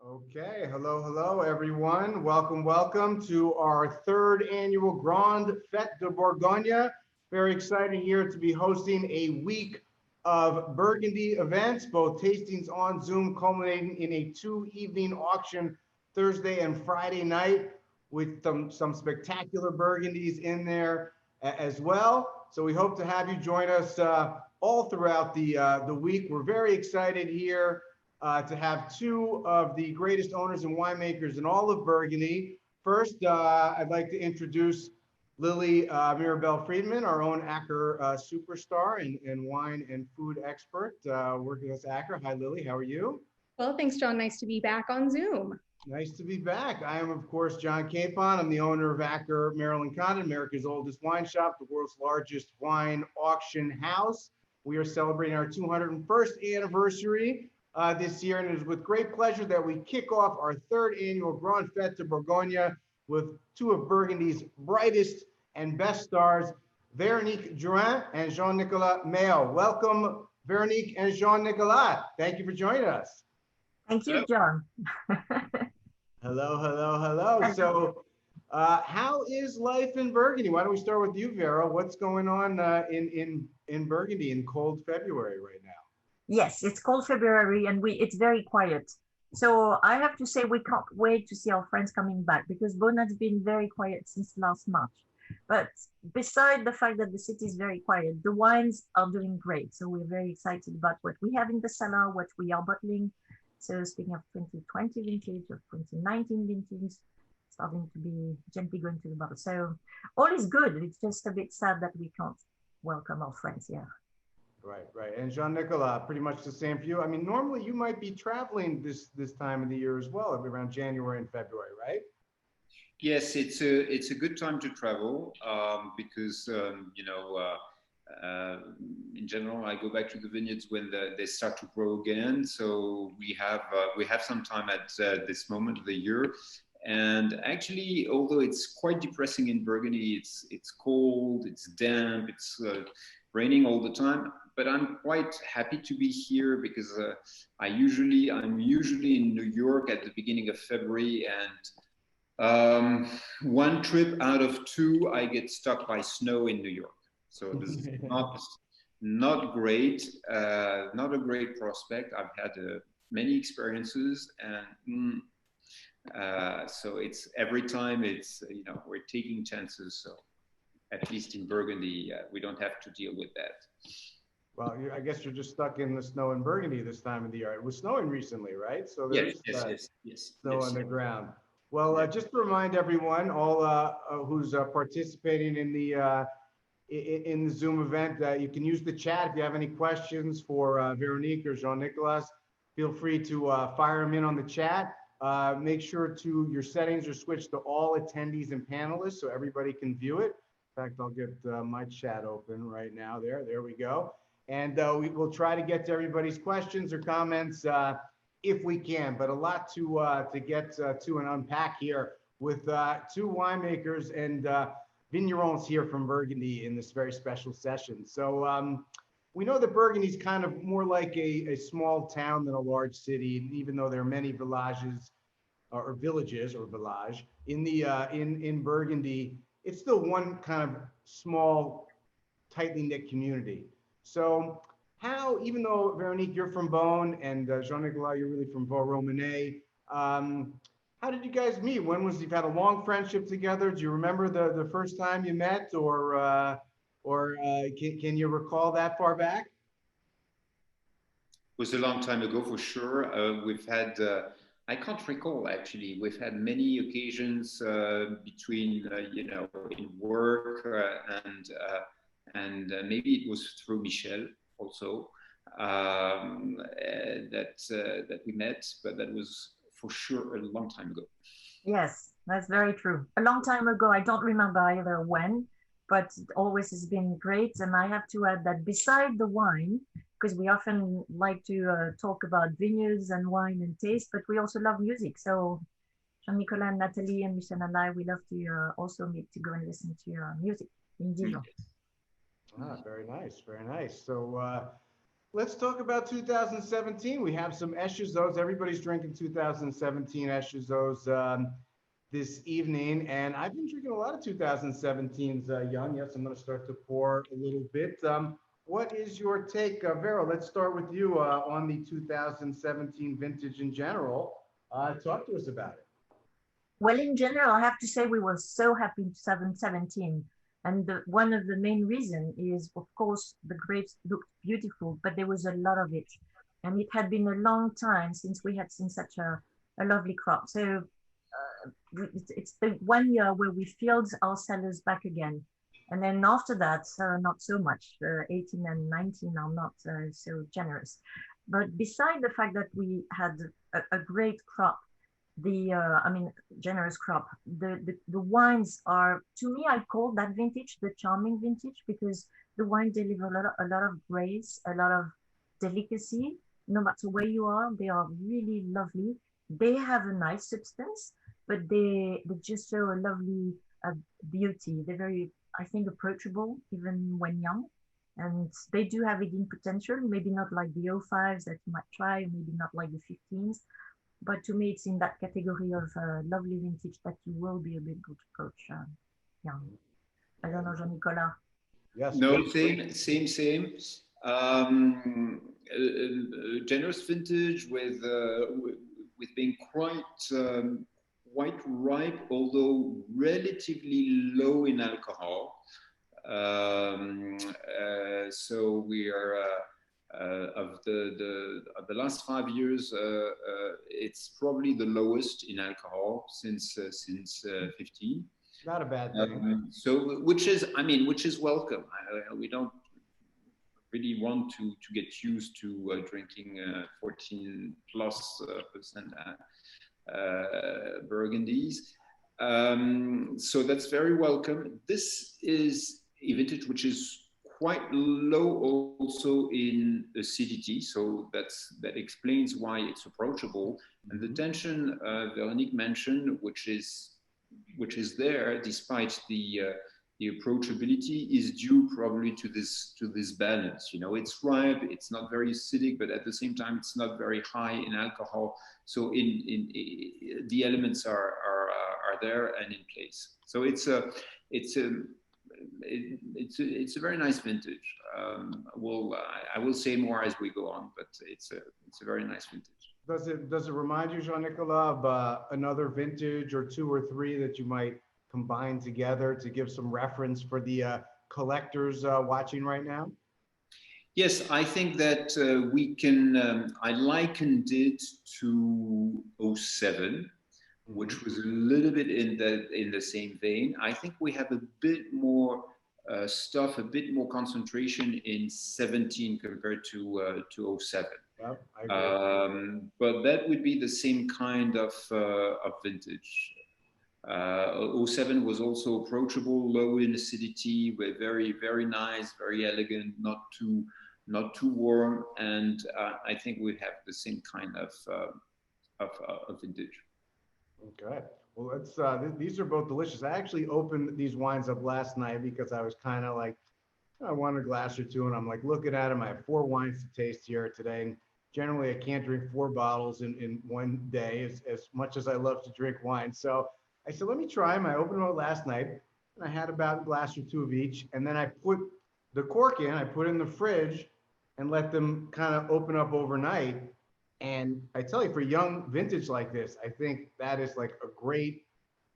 Okay, hello, everyone. Welcome to our third annual Grande Fête de Bourgogne. Very excited here to be hosting a week of Burgundy events, both tastings on Zoom, culminating in a two-evening auction Thursday and Friday night with some spectacular Burgundies in there as well. So we hope to have you join us all throughout the week. We're very excited here to have two of the greatest owners and winemakers in all of Burgundy. First, I'd like to introduce Lily Mirabelle Friedman, our own Acker superstar and wine and food expert, working with Acker. Hi, Lily. How are you? Well, thanks, John. Nice to be back on Zoom. Nice to be back. I am, of course, John Capon. I'm the owner of Acker, Maryland Condon, America's oldest wine shop, the world's largest wine auction house. We are celebrating our 201st anniversary this year, and it is with great pleasure that we kick off our third annual Grande Fête de Bourgogne with two of Burgundy's brightest and best stars, Véronique Drouhin and Jean-Nicolas Méo. Welcome, Véronique and Jean-Nicolas. Thank you for joining us. Thank you, John. Hello. So, how is life in Burgundy? Why don't we start with you, Vero? What's going on in Burgundy in cold February right now? Yes, it's cold February and it's very quiet. So I have to say we can't wait to see our friends coming back because Beaune has been very quiet since last March. But beside the fact that the city is very quiet, the wines are doing great. So we're very excited about what we have in the cellar, what we are bottling. So speaking of 2020 vintage, of 2019 vintage, starting to be gently going to the bottle. So all is good. It's just a bit sad that we can't welcome our friends here. Right. And Jean-Nicolas, pretty much the same for you. I mean, normally you might be traveling this time of the year as well, around January and February, right? Yes, it's a good time to travel because in general I go back to the vineyards when they start to grow again. So we have some time at this moment of the year. And actually, although it's quite depressing in Burgundy, it's cold, it's damp, it's raining all the time. But I'm quite happy to be here because I'm usually in New York at the beginning of February, and one trip out of two I get stuck by snow in New York. So this is not great, not a great prospect. I've had many experiences, and so it's every time we're taking chances. So at least in Burgundy, we don't have to deal with that. Well, I guess you're just stuck in the snow in Burgundy this time of the year. It was snowing recently, right? So there's snow on the ground. Well, just to remind everyone, all who's participating in the Zoom event, you can use the chat if you have any questions for Véronique or Jean-Nicolas. Feel free to fire them in on the chat. Make sure your settings are switched to all attendees and panelists so everybody can view it. In fact, I'll get my chat open right now. There we go. And we will try to get to everybody's questions or comments if we can, but a lot to get to and unpack here with two winemakers and vignerons here from Burgundy in this very special session. So we know that Burgundy is kind of more like a small town than a large city, even though there are many villages or villages or village in Burgundy. It's still one kind of small, tightly knit community. So how, even though Véronique, you're from Beaune, and Jean-Nicolas, you're really from Vosne Romanée, how did you guys meet? You've had a long friendship together? Do you remember the first time you met, or can you recall that far back? It was a long time ago for sure. We've had, I can't recall actually, we've had many occasions between, in work and maybe it was through Michel also that we met, but that was for sure a long time ago. Yes, that's very true. A long time ago, I don't remember either when, but it always has been great. And I have to add that beside the wine, because we often like to talk about vineyards and wine and taste, but we also love music. So Jean-Nicolas and Nathalie and Michel and I, we love to also meet to go and listen to music in Dijon. Very nice. So Let's talk about 2017. We have some Echezos. Everybody's drinking 2017 Echezos this evening, and I've been drinking a lot of 2017s, Young. Yes, I'm going to start to pour a little bit. What is your take, Vero? Let's start with you on the 2017 vintage in general. Talk to us about it. Well, in general, I have to say we were so happy in 2017. And one of the main reasons is, of course, the grapes looked beautiful, but there was a lot of it. And it had been a long time since we had seen such a lovely crop. So it's the 1 year where we filled our cellars back again. And then after that, not so much. 18 and 19 are not so generous. But beside the fact that we had a great crop, generous crop. The wines are, to me, I call that vintage the charming vintage, because the wine deliver a lot of grace, a lot of delicacy. No matter where you are, they are really lovely. They have a nice substance, but they just show a lovely beauty. They're very, I think, approachable even when young. And they do have hidden potential, maybe not like the 05s that you might try, maybe not like the 15s. But to me, it's in that category of lovely vintage that you will be able to approach. Yeah, I don't know, Jean-Nicolas. Yes. No, same. Generous vintage with being quite ripe, although relatively low in alcohol. So we are. Of the last 5 years, it's probably the lowest in alcohol since 15. Not a bad thing. So which is welcome. We don't really want to get used to drinking 14+% Burgundies. So that's very welcome. This is a vintage which is quite low also in acidity, so that explains why it's approachable. And the tension Véronique mentioned, which is there despite the approachability, is due probably to this balance. You know, it's ripe, it's not very acidic, but at the same time it's not very high in alcohol. So the elements are there and in place. So it's a very nice vintage. I will say more as we go on, but it's a very nice vintage. Does it remind you, Jean-Nicolas, of another vintage or two or three that you might combine together to give some reference for the collectors watching right now? Yes, I think that we can. I likened it to 07. Which was a little bit in the same vein. I think we have a bit more stuff, a bit more concentration in 17 compared to 07. Yeah, I agree. But that would be the same kind of vintage. 07 was also approachable, low in acidity, but very, very nice, very elegant, not too warm, and I think we have the same kind of vintage. Okay, well, let's. These are both delicious. I actually opened these wines up last night because I was kind of like, I wanted a glass or two, and I'm like looking at them. I have 4 wines to taste here today, and generally I can't drink 4 bottles in one day, as much as I love to drink wine. So I said, let me try them. I opened them up last night, and I had about a glass or 2 of each, and then I put the cork in. I put it in the fridge, and let them kind of open up overnight. And I tell you, for young vintage like this, I think that is like a great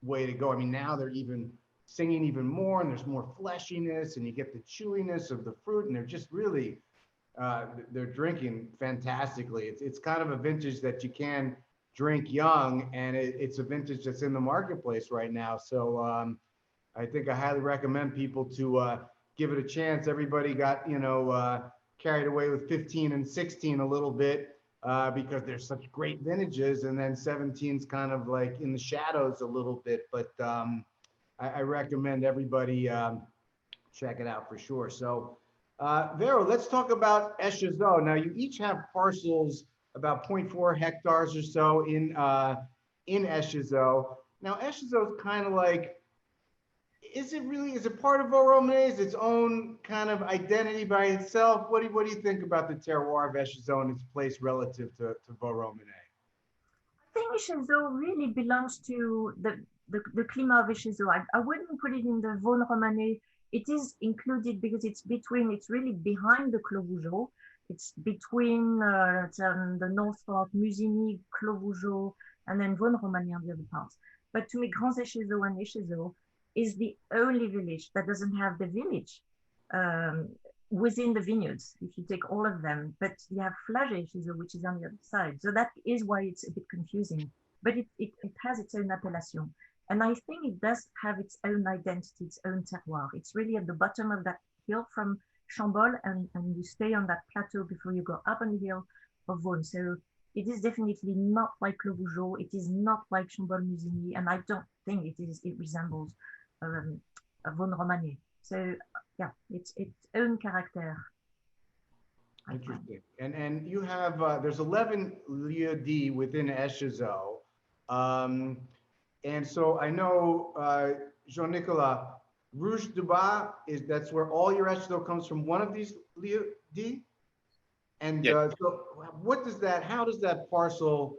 way to go. I mean, now they're even singing even more, and there's more fleshiness, and you get the chewiness of the fruit, and they're just really, they're drinking fantastically. It's kind of a vintage that you can drink young, and it's a vintage that's in the marketplace right now. So I think I highly recommend people to give it a chance. Everybody got, carried away with 15 and 16 a little bit. Because there's such great vintages, and then 17's kind of like in the shadows a little bit, but I recommend everybody check it out for sure. So Vero, let's talk about Echezos. Now you each have parcels about 0.4 hectares or so in Echezos. Now Echezos kind of like, is it part of Vosne Romanée? Is its own kind of identity by itself? What do you think about the terroir of Echezot and its place relative to Vosne Romanée? I think Echezot really belongs to the climat of Echezot. I wouldn't put it in the Vosne Romanée. It is included because it's really behind the Clos Vougeot. It's between the north part, Musigny, Clos Vougeot, and then Vosne Romanée on the other parts. But to me, Grand Echezot and Echezot is the only village that doesn't have the village within the vineyards, if you take all of them. But you have Flage Echezot, which is on the other side. So that is why it's a bit confusing. But it has its own appellation. And I think it does have its own identity, its own terroir. It's really at the bottom of that hill from Chambol, and you stay on that plateau before you go up on the hill of Vosne. So it is definitely not like Clos Vougeot. It is not like Chambol-Musigny, and I don't think it resembles Vosne Romanée. So yeah, it's its own character. Interesting. And you have there's 11 lieux dits within Echezot. And so I know Jean-Nicolas, Rouge du Bas that's where all your Echezot comes from, one of these lieux dits. And so what does that? How does that parcel?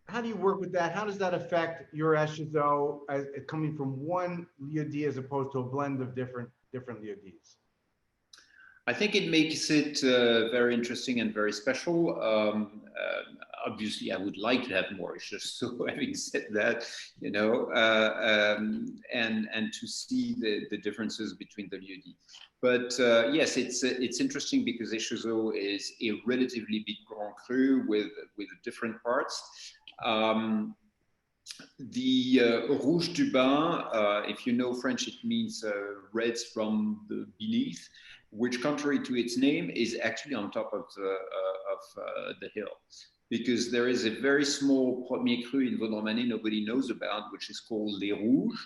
How do you work with that? How does that affect your Echezot as coming from one lieu dit as opposed to a blend of different lieu dits? I think it makes it very interesting and very special. Obviously, I would like to have more. Just so having said that, you know, and to see the differences between the lieu dits. But yes, it's interesting because Echezot is a relatively big Grand Cru with different parts. The Rouge du Bas, if you know French, it means reds from the beneath, which, contrary to its name, is actually on top of the hill. Because there is a very small premier cru in Vosne Romanée nobody knows about, which is called Les Rouges.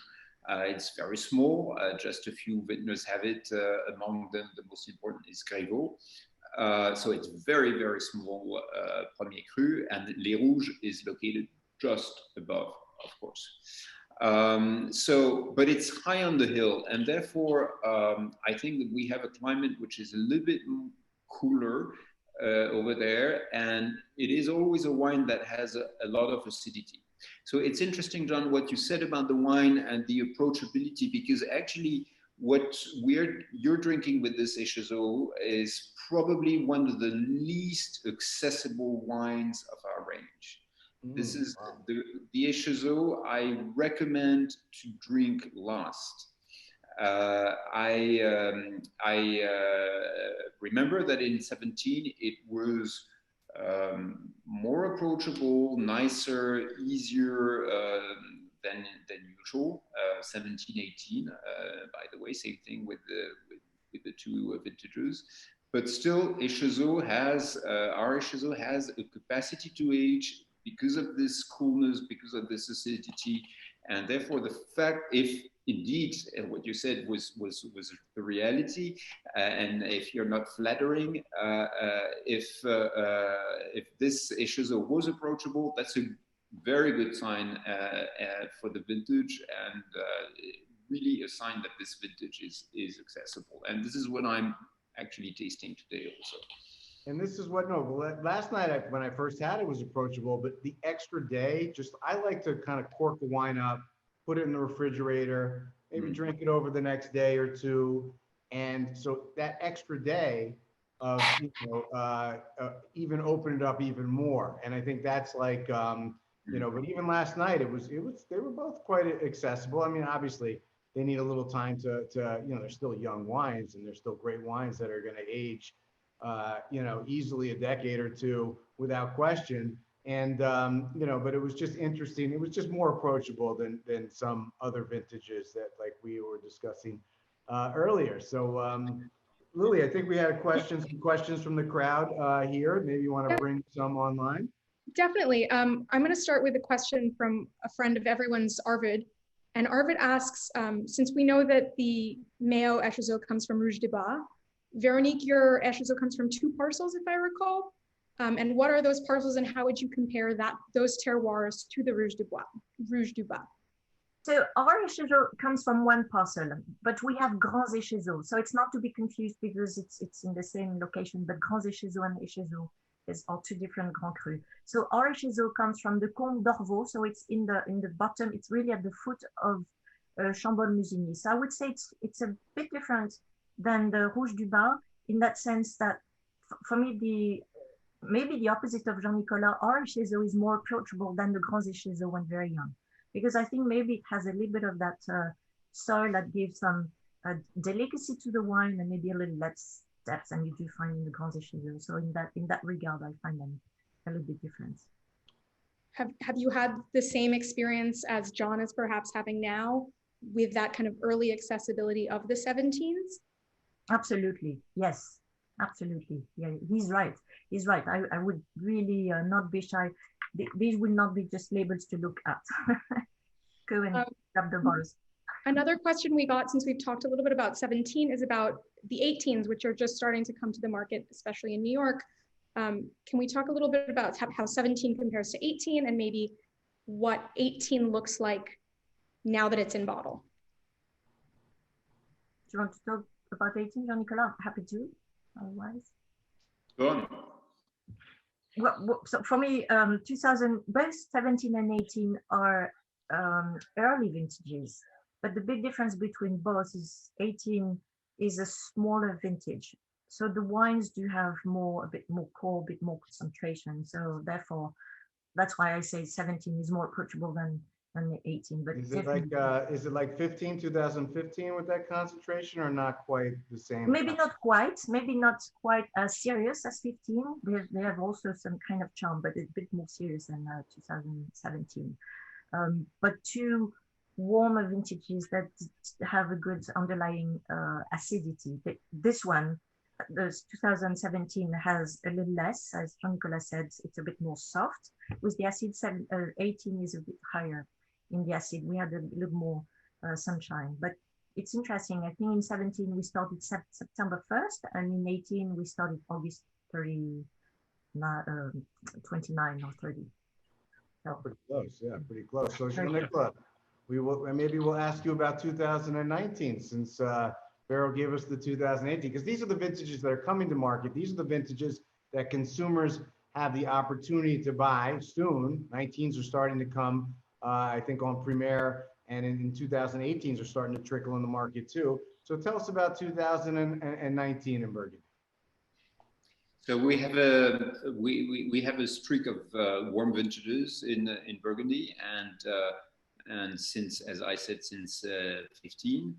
It's very small, just a few vintners have it. Among them, the most important is Grévaux. So it's very, very small premier cru, and Les Rouges is located just above, of course. But it's high on the hill, and therefore I think that we have a climate which is a little bit cooler over there, and it is always a wine that has a lot of acidity. So it's interesting, John, what you said about the wine and the approachability, because actually what you're drinking with this Echezot is probably one of the least accessible wines of our range. This is the Echezot I recommend to drink last. I remember that in 17 it was more approachable, nicer, easier than usual. 17, 18, by the way, same thing with the two vintages. But still, Echezot has our Echezot has a capacity to age because of this coolness, because of this acidity, and therefore the fact, if indeed what you said was the reality, and if you're not flattering, if this Echezot was approachable, that's a very good sign for the vintage, and really a sign that this vintage is accessible. And this is what I'm actually tasting today also. And this is what, last night when I first had it was approachable, but the extra day, I like to kind of cork the wine up, put it in the refrigerator, maybe drink it over the next day or two. And so that extra day of, even opened it up even more. And I think that's like, but even last night, they were both quite accessible. I mean, obviously they need a little time to they're still young wines, and they're still great wines that are going to age easily a decade or two without question. And, but it was just interesting. It was just more approachable than some other vintages that like we were discussing earlier. So Lily, I think we had some questions from the crowd here. Maybe you want to bring some online. Definitely. I'm going to start with a question from a friend of everyone's, Arvid. And Arvid asks, since we know that the Méo Echezot comes from Rouge du Bas, Véronique, your Echezot comes from 2 parcels, if I recall. And what are those parcels, and how would you compare those terroirs to the Rouge du Bas? So our Échezeaux comes from one parcel, but we have Grands Échezeaux. So it's not to be confused because it's in the same location, but Grands Échezeaux and Échezeaux are two different Grand Cru. So our Échezeaux comes from the Comte d'Orvaux. So it's in the bottom, it's really at the foot of Chambord-Musigny. So I would say it's a bit different than the Rouge du Bas in that sense that for me, maybe the opposite of Jean-Nicolas, our Échezeaux is more approachable than the Grands Échezeaux when very young. Because I think maybe it has a little bit of that soil that gives some delicacy to the wine and maybe a little less depth than you do find in the Grands Échezeaux. So in that regard, I find them a little bit different. Have you had the same experience as John is perhaps having now with that kind of early accessibility of the 17s? Absolutely, yes, absolutely. Yeah, he's right. He's right. I would really not be shy. These will not be just labels to look at. Go and grab the bars. Another question we got, since we've talked a little bit about 17, is about the 18s, which are just starting to come to the market, especially in New York. Can we talk a little bit about how 17 compares to 18 and maybe what 18 looks like now that it's in bottle? Do you want to talk about 18, Jean-Nicolas? Happy to, otherwise. Go on. Well, so for me, both 17 and 18 are early vintages, but the big difference between both is 18 is a smaller vintage. So the wines do have a bit more core, a bit more concentration. So therefore, that's why I say 17 is more approachable than the 18. But is it like 2015 with that concentration, or not quite the same? Maybe not quite as serious as 15. They have also some kind of charm, but it's a bit more serious than 2017. But two warmer vintages that have a good underlying acidity. This one, the 2017, has a little less, as Jean-Nicolas said. It's a bit more soft. With the acid, 18 is a bit higher in the acid. We had a little more sunshine, but it's interesting. I think in 17 we started September 1st, and in 18 we started August 29 or 30. So, pretty close, yeah, pretty close. So Jean-Nicolas, maybe we'll ask you about 2019, since Vero gave us the 2018, because these are the vintages that are coming to market. These are the vintages that consumers have the opportunity to buy soon. 19s are starting to come, I think, on Premier, and in 2018s are starting to trickle in the market too. So tell us about 2019 in Burgundy. So we have a streak of warm vintages in Burgundy, and since, as I said, since 15.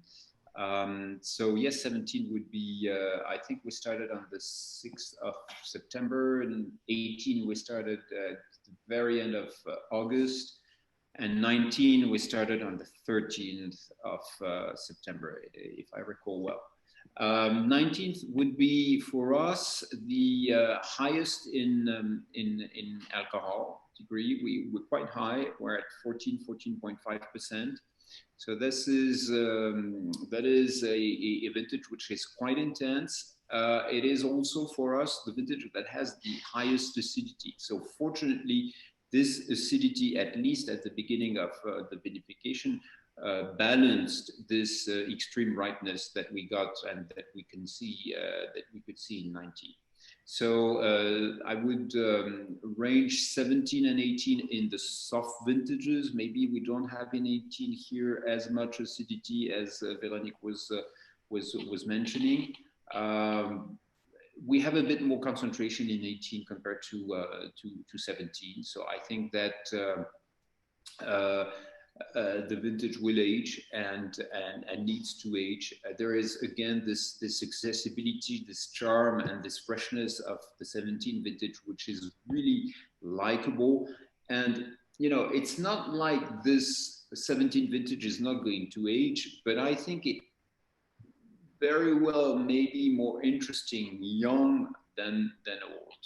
So yes, 17 would be, I think we started on the 6th of September, and 18 we started at the very end of August, and 19 we started on the 13th of September, if I recall well. 19th would be for us the highest in alcohol degree. We're quite high. We're at 14.5%. So this is that is a vintage which is quite intense. It is also for us the vintage that has the highest acidity. So fortunately, this acidity, at least at the beginning of the vinification, balanced this extreme ripeness that we got and that we can see that we could see in 19. So I would range 17 and 18 in the soft vintages. Maybe we don't have in 18 here as much acidity as Véronique was mentioning. We have a bit more concentration in 18 compared to 17. So I think that the vintage will age and needs to age. There is again this accessibility, this charm, and this freshness of the 17 vintage, which is really likable. And you know, it's not like this 17 vintage is not going to age, but I think it very well may be more interesting young than old.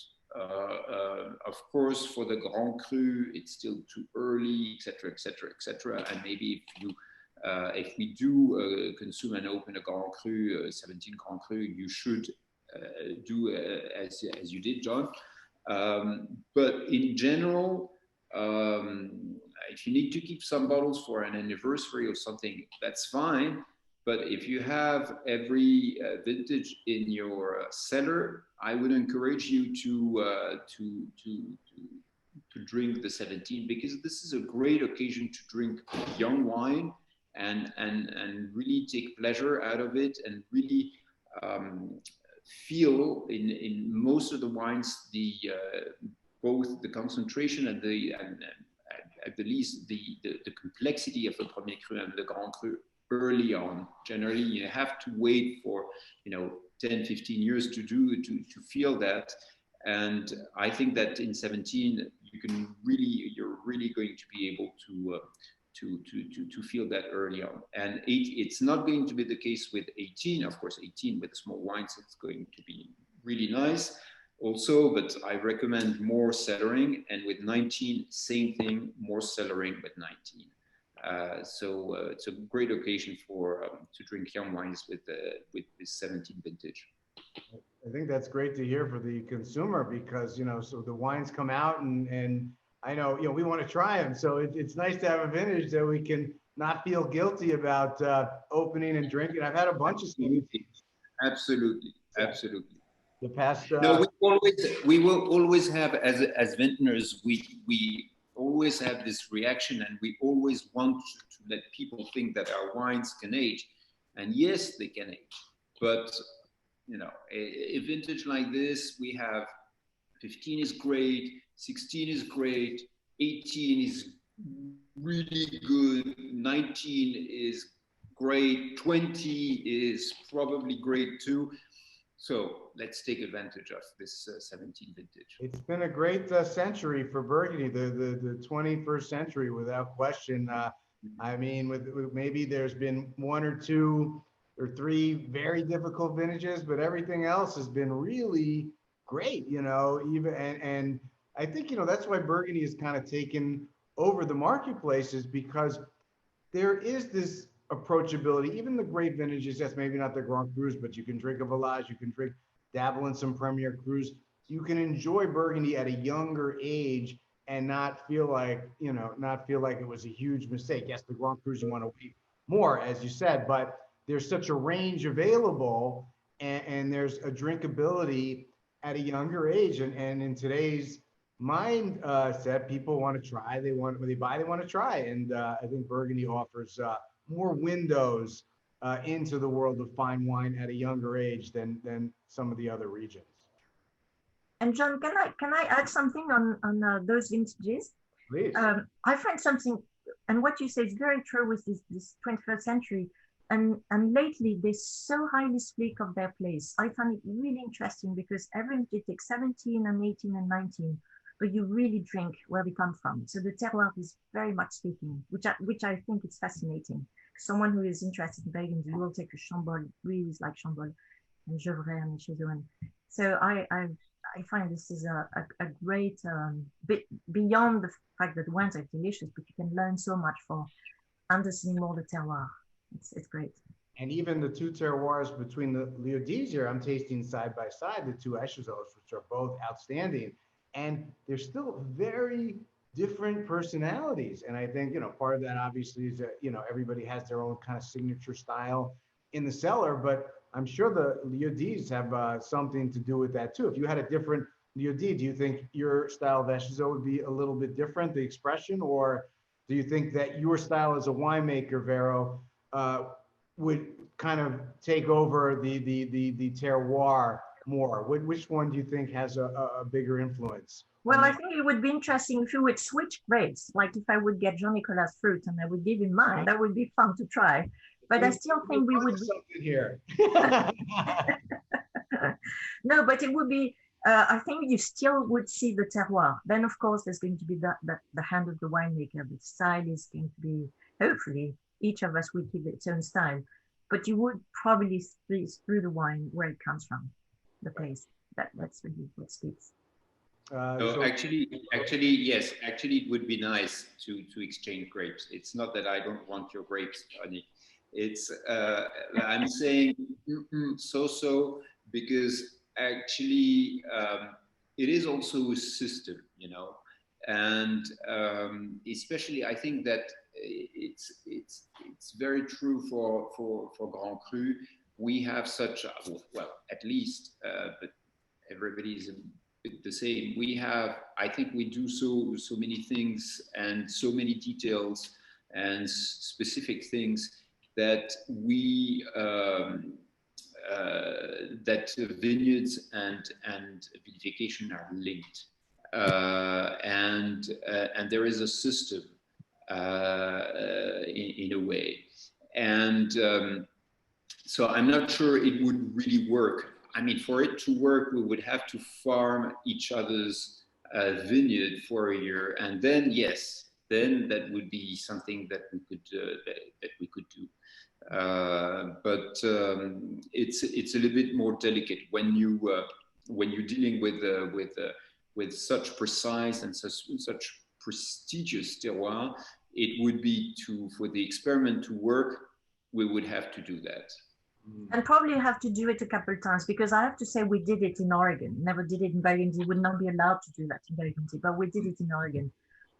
Of course, for the Grand Cru, it's still too early, etc., etc., etc. And maybe if we do consume and open a Grand Cru, 17 Grand Cru, you should do as you did, John. But in general, if you need to keep some bottles for an anniversary or something, that's fine. But if you have every vintage in your cellar, I would encourage you to drink the 17, because this is a great occasion to drink young wine and really take pleasure out of it, and really feel in most of the wines both the concentration and at the least the complexity of the Premier Cru and the Grand Cru early on. Generally, you have to wait for 10, 15 years to feel that. And I think that in 17 you're really going to be able to feel that early on. And it's not going to be the case with 18. Of course, 18 with small wines, it's going to be really nice also, but I recommend more cellaring. And with 19, same thing, more cellaring with 19. So it's a great occasion to drink young wines with this 17 vintage. I think that's great to hear for the consumer, because so the wines come out and I know we want to try them, so it's nice to have a vintage that we can not feel guilty about opening and drinking. I've had a bunch of absolutely. The past no, we will always have as vintners, we always have this reaction, and we always want to let people think that our wines can age, and yes, they can age, but a vintage like this, we have 15 is great, 16 is great, 18 is really good, 19 is great, 20 is probably great too. So let's take advantage of this 17 vintage. It's been a great century for Burgundy, the 21st century, without question. I mean, with maybe there's been 1 or 2 or 3 very difficult vintages, but everything else has been really great, even, and I think, that's why Burgundy has kind of taken over the marketplaces, because there is this approachability. Even the great vintages, that's maybe not the Grand Crus, but you can drink a Village, you can dabble in some Premier Crus. You can enjoy Burgundy at a younger age and not feel like it was a huge mistake. Yes, the Grand Crus you want to wait more, as you said, but there's such a range available, and there's a drinkability at a younger age. And in today's mindset, people want to try, when they buy, they want to try. And I think Burgundy offers more windows into the world of fine wine at a younger age than some of the other regions. And John, can I add something on those vintages? Please. I find something, and what you say is very true with this 21st century. And lately, they so highly speak of their place. I find it really interesting, because every vintage takes 17 and 18 and 19, but you really drink where they come from. So the terroir is very much speaking, which I think is fascinating. Someone who is interested in Burgundy will take a Chambol, really is like Chambol, and Gevrey and Chazon. So I find this is a great, bit beyond the fact that the wines are delicious, but you can learn so much for understanding more the terroir. It's great. And even the 2 terroirs between the Liodis here, I'm tasting side by side, the 2 Echezos, which are both outstanding. And they're still very different personalities. And I think, part of that obviously is that, everybody has their own kind of signature style in the cellar, but I'm sure the Liodis have something to do with that too. If you had a different Liodis, do you think your style of Echezot would be a little bit different, the expression, or do you think that your style as a winemaker, Vero, would kind of take over the terroir more? Which one do you think has a bigger influence? Well, I think it would be interesting if you would switch grapes, like if I would get Jean-Nicolas fruit and I would give him mine, that would be fun to try. But I still think we would something here. No, but it would be, I think you still would see the terroir. Then of course there's going to be the hand of the winemaker. The style is going to be, hopefully, each of us will keep its own style, but you would probably see through the wine where it comes from, the place. That's really what speaks. So actually, yes. Actually, it would be nice to exchange grapes. It's not that I don't want your grapes, honey. It's I'm saying so because actually it is also a system, And especially, I think that it's very true for Grand Cru. We have such, well, at least, but everybody is a bit the same. We have, I think we do so many things and so many details and specific things that we that vineyards and vinification are linked, and there is a system in a way, and so I'm not sure it would really work. I mean, for it to work, we would have to farm each other's vineyard for a year, and then yes, then that would be something that we could do. But it's a little bit more delicate when you're dealing with such precise and such prestigious terroir. It would be for the experiment to work, we would have to do that. And probably have to do it a couple of times, because I have to say we did it in Oregon. Never did it in Burgundy. Would not be allowed to do that in Burgundy, but we did it in Oregon,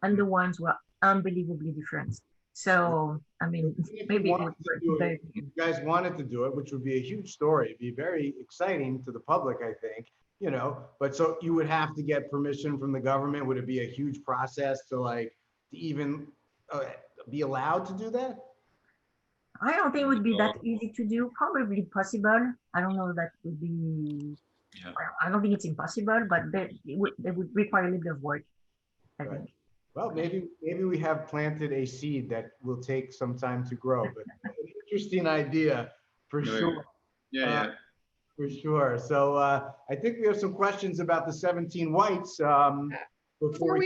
and the wines were unbelievably different. So I mean, maybe it would work. If you guys wanted to do it, which would be a huge story, it'd be very exciting to the public, I think. You know, but so you would have to get permission from the government. Would it be a huge process to even be allowed to do that? I don't think it would be that easy to do. Probably possible. I don't know that would be. Yeah. I don't think it's impossible, but it would require a little bit of work, I think. Well, maybe we have planted a seed that will take some time to grow, but an interesting idea for sure. Yeah. For sure. So I think we have some questions about the 17 whites. Before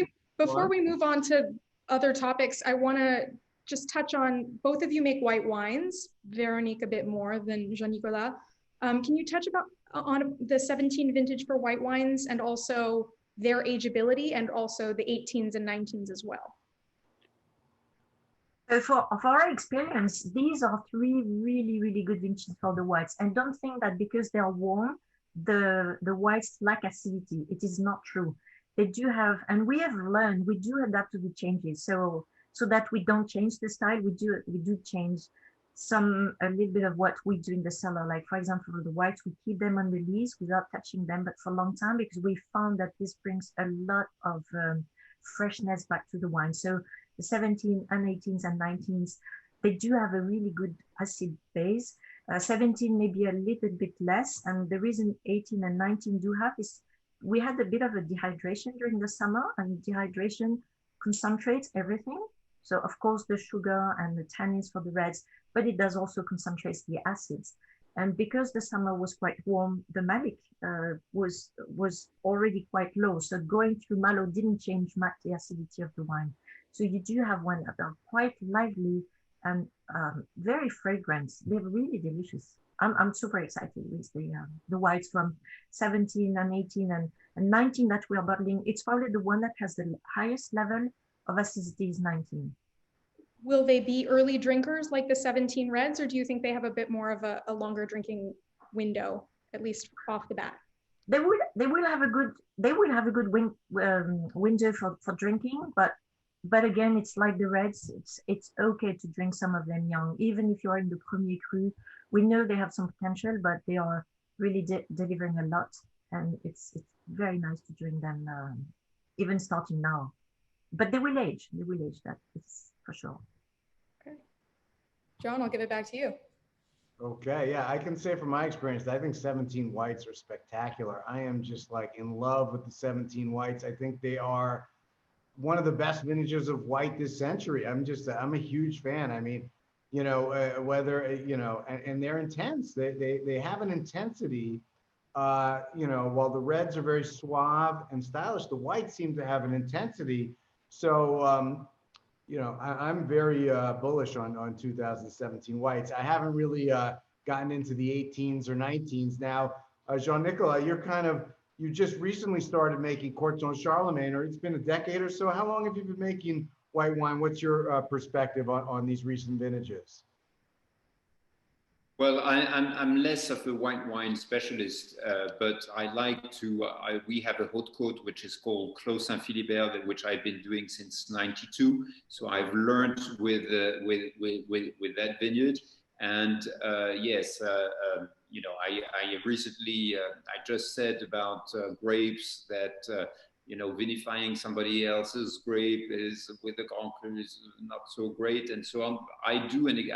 we move on to other topics, I want to just touch on, both of you make white wines, Véronique a bit more than Jean-Nicolas. Can you touch on the 17 vintage for white wines and also their ageability, and also the 18s and 19s as well? For our experience, these are three really, really good vintages for the whites. And don't think that because they're warm, the whites lack acidity. It is not true. They do have, and we have learned, we do adapt to the changes. So that we don't change the style, we do change a little bit of what we do in the cellar. Like for example, the whites, we keep them on the lees without touching them, but for a long time, because we found that this brings a lot of freshness back to the wine. So the 17 and 18s and 19s, they do have a really good acid base. 17 maybe a little bit less, and the reason 18 and 19 do have is we had a bit of a dehydration during the summer, and dehydration concentrates everything. So of course the sugar and the tannins for the reds, but it does also concentrate the acids. And because the summer was quite warm, the malic was already quite low. So going through malo didn't change much the acidity of the wine. So you do have one that are quite lively and very fragrant. They're really delicious. I'm super excited with the whites from 17 and 18 and 19 that we are bottling. It's probably the one that has the highest level of acidity is 19. Will they be early drinkers like the 17 reds, or do you think they have a bit more of a longer drinking window, at least off the bat? They will have a good window for drinking, but again, it's like the reds. It's okay to drink some of them young, even if you're in the Premier Cru. We know they have some potential, but they are really delivering a lot, and it's very nice to drink them, even starting now. But they will age. They will age. That it's for sure. Okay, John, I'll give it back to you. Okay, yeah, I can say from my experience, I think 17 whites are spectacular. I am just like in love with the 17 whites. I think they are one of the best vintages of white this century. I'm a huge fan. I mean, you know, whether, you know, and they're intense. They have an intensity, you know, while the reds are very suave and stylish, the whites seem to have an intensity. So, you know, I'm very bullish on 2017 whites. I haven't really gotten into the 18s or 19s. Now, Jean-Nicolas, you just recently started making Côte Charlemagne, or it's been a decade or so. How long have you been making white wine? What's your perspective on these recent vintages? Well, I'm less of a white wine specialist, but I like to. We have a haute côte which is called Clos Saint-Philibert, which I've been doing since '92. So I've learned with that vineyard, and yes, you know, I recently I just said about grapes that. You know, vinifying somebody else's grape is with the Grand Cru is not so great, and so on. I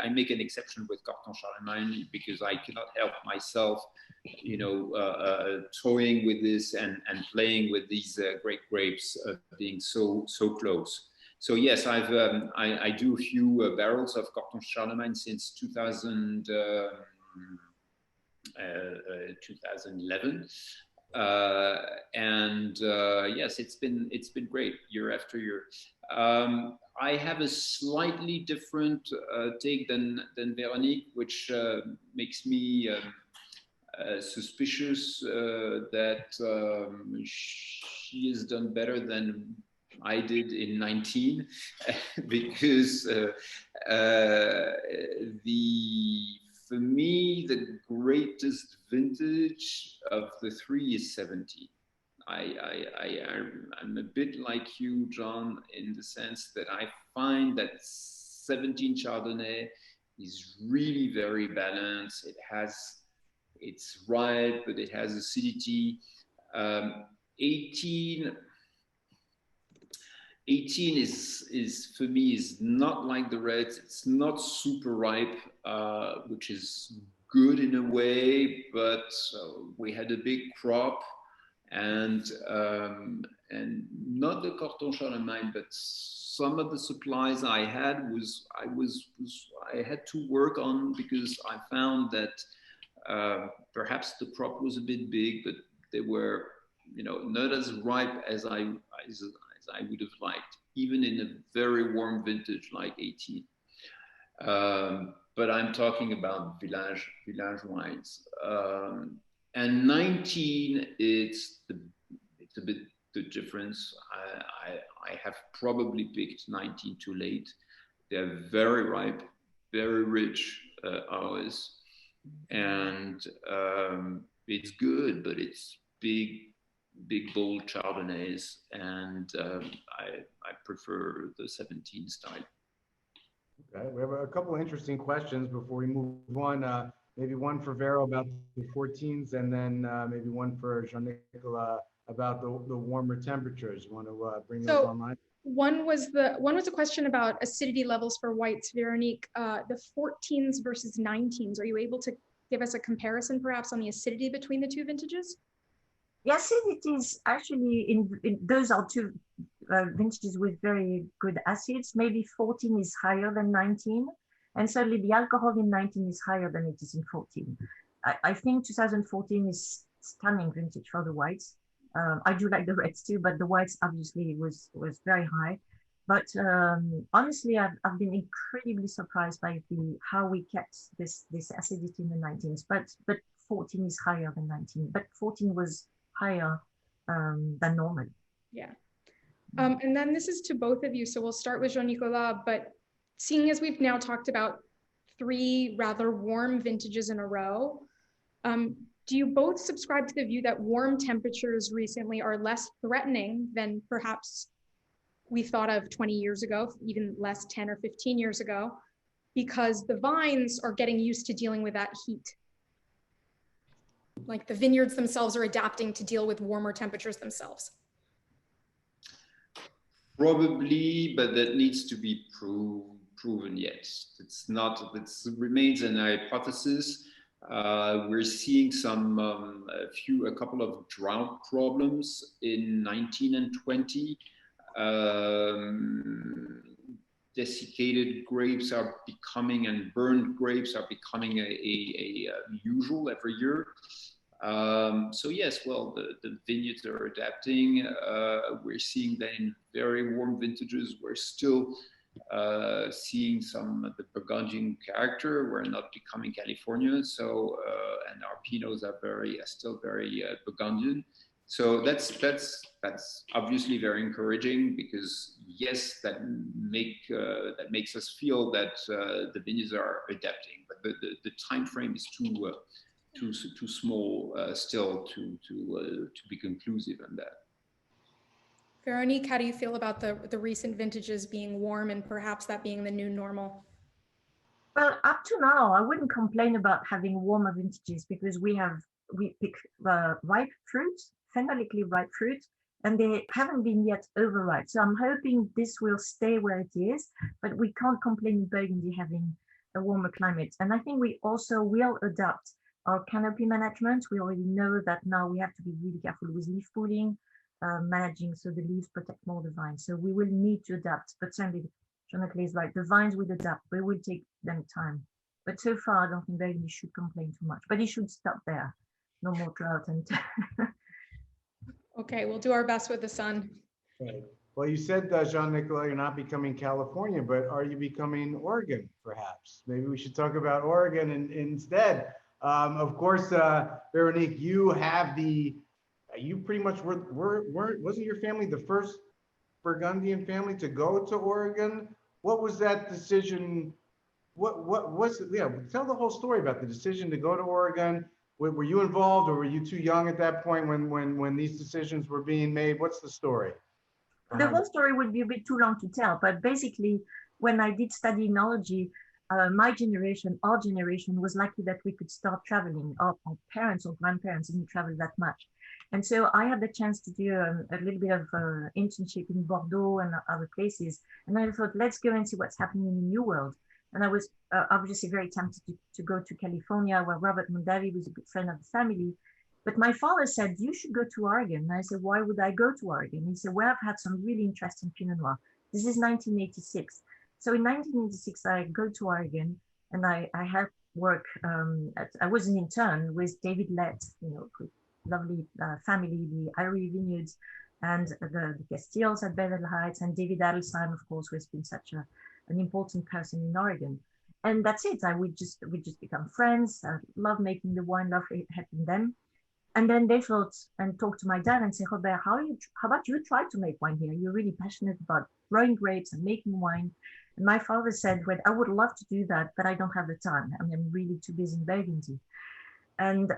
make an exception with Carton Charlemagne because I cannot help myself, you know, toying with this and playing with these great grapes being so close. So yes, I do a few barrels of Carton Charlemagne since 2011. Yes, it's been great year after year. I have a slightly different take than Véronique, which makes me suspicious that she has done better than I did in 19, because for me, the greatest vintage of the three is 17. I'm a bit like you, John, in the sense that I find that 17 Chardonnay is really very balanced. It's ripe, but it has acidity. 18 is for me is not like the reds. It's not super ripe, which is good in a way, but we had a big crop, and not the Carton Charlemagne, but some of the supplies I had I had to work on, because I found that perhaps the crop was a bit big, but they were, you know, not as ripe as I would have liked, even in a very warm vintage like 18. But I'm talking about village wines. And 19, it's a bit the difference. I have probably picked 19 too late. They're very ripe, very rich hours, and it's good, but it's big, bold Chardonnays, and I prefer the 17 style. Okay, we have a couple of interesting questions before we move on. Maybe one for Vero about the 14s, and then maybe one for Jean-Nicolas about the warmer temperatures. You want to bring those online? One was a question about acidity levels for whites, Veronique. The 14s versus 19s. Are you able to give us a comparison, perhaps, on the acidity between the two vintages? Yes, it is actually in those are two vintages with very good acids. Maybe 14 is higher than 19, and certainly the alcohol in 19 is higher than it is in 14. I think 2014 is stunning vintage for the whites. I do like the reds too, but the whites obviously was very high. But honestly, I've been incredibly surprised by how we kept this acidity in the 19s. But 14 is higher than 19. But 14 was higher than normal. Yeah. And then this is to both of you. So we'll start with Jean-Nicolas, but seeing as we've now talked about 3 rather warm vintages in a row, do you both subscribe to the view that warm temperatures recently are less threatening than perhaps we thought of 20 years ago, even less 10 or 15 years ago, because the vines are getting used to dealing with that heat? Like the vineyards themselves are adapting to deal with warmer temperatures themselves. Probably, but that needs to be proven yet. It remains an hypothesis. We're seeing a couple of drought problems in 19 and 20. Desiccated grapes are becoming, and burned grapes are becoming a usual every year. So yes, well, the vineyards are adapting. We're seeing that in very warm vintages. We're still seeing some of the Burgundian character. We're not becoming California, so and our Pinots are still very Burgundian. So that's obviously very encouraging, because yes, that makes us feel that the vineyards are adapting, but the time frame is too small still to be conclusive on that. Véronique, how do you feel about the recent vintages being warm and perhaps that being the new normal? Well, up to now, I wouldn't complain about having warmer vintages, because we pick ripe fruit, phenolically ripe fruit, and they haven't been yet overripe. So I'm hoping this will stay where it is, but we can't complain in Burgundy having a warmer climate. And I think we also will adapt our canopy management. We already know that now we have to be really careful with leaf pooling, managing so the leaves protect more the vines. So we will need to adapt, but certainly Jean-Nicolas is right, the vines will adapt, but it will take them time. But so far, I don't think Burgundy should complain too much, but it should stop there. No more drought. And okay, we'll do our best with the sun. Right. Well, you said, Jean-Nicolas, you're not becoming California, but are you becoming Oregon, perhaps? Maybe we should talk about Oregon instead. Of course, Véronique, you have you pretty much wasn't your family the first Burgundian family to go to Oregon? What was that decision? What was it? Yeah, tell the whole story about the decision to go to Oregon. Were you involved, or were you too young at that point when these decisions were being made? What's the story? The whole story would be a bit too long to tell, but basically, when I did study enology, my generation, our generation, was lucky that we could start traveling. Our parents or grandparents didn't travel that much. And so I had the chance to do a little bit of internship in Bordeaux and other places. And I thought, let's go and see what's happening in the New World. And I was obviously very tempted to go to California, where Robert Mondavi was a good friend of the family. But my father said, you should go to Oregon. And I said, why would I go to Oregon? He said, well, I've had some really interesting Pinot Noir. This is 1986. So in 1986, I go to Oregon, and I had work. I was an intern with David Lett, lovely family, the Irie Vineyards, and the Castilles at Beverly Heights, and David Adelsheim, of course, who has been such an important person in Oregon. And that's it. We just become friends. I love making the wine, love helping them. And then they thought and talked to my dad and said, Robert, how about you try to make wine here? You're really passionate about growing grapes and making wine. And my father said, well, I would love to do that, but I don't have the time. I mean, I'm really too busy in Burgundy. And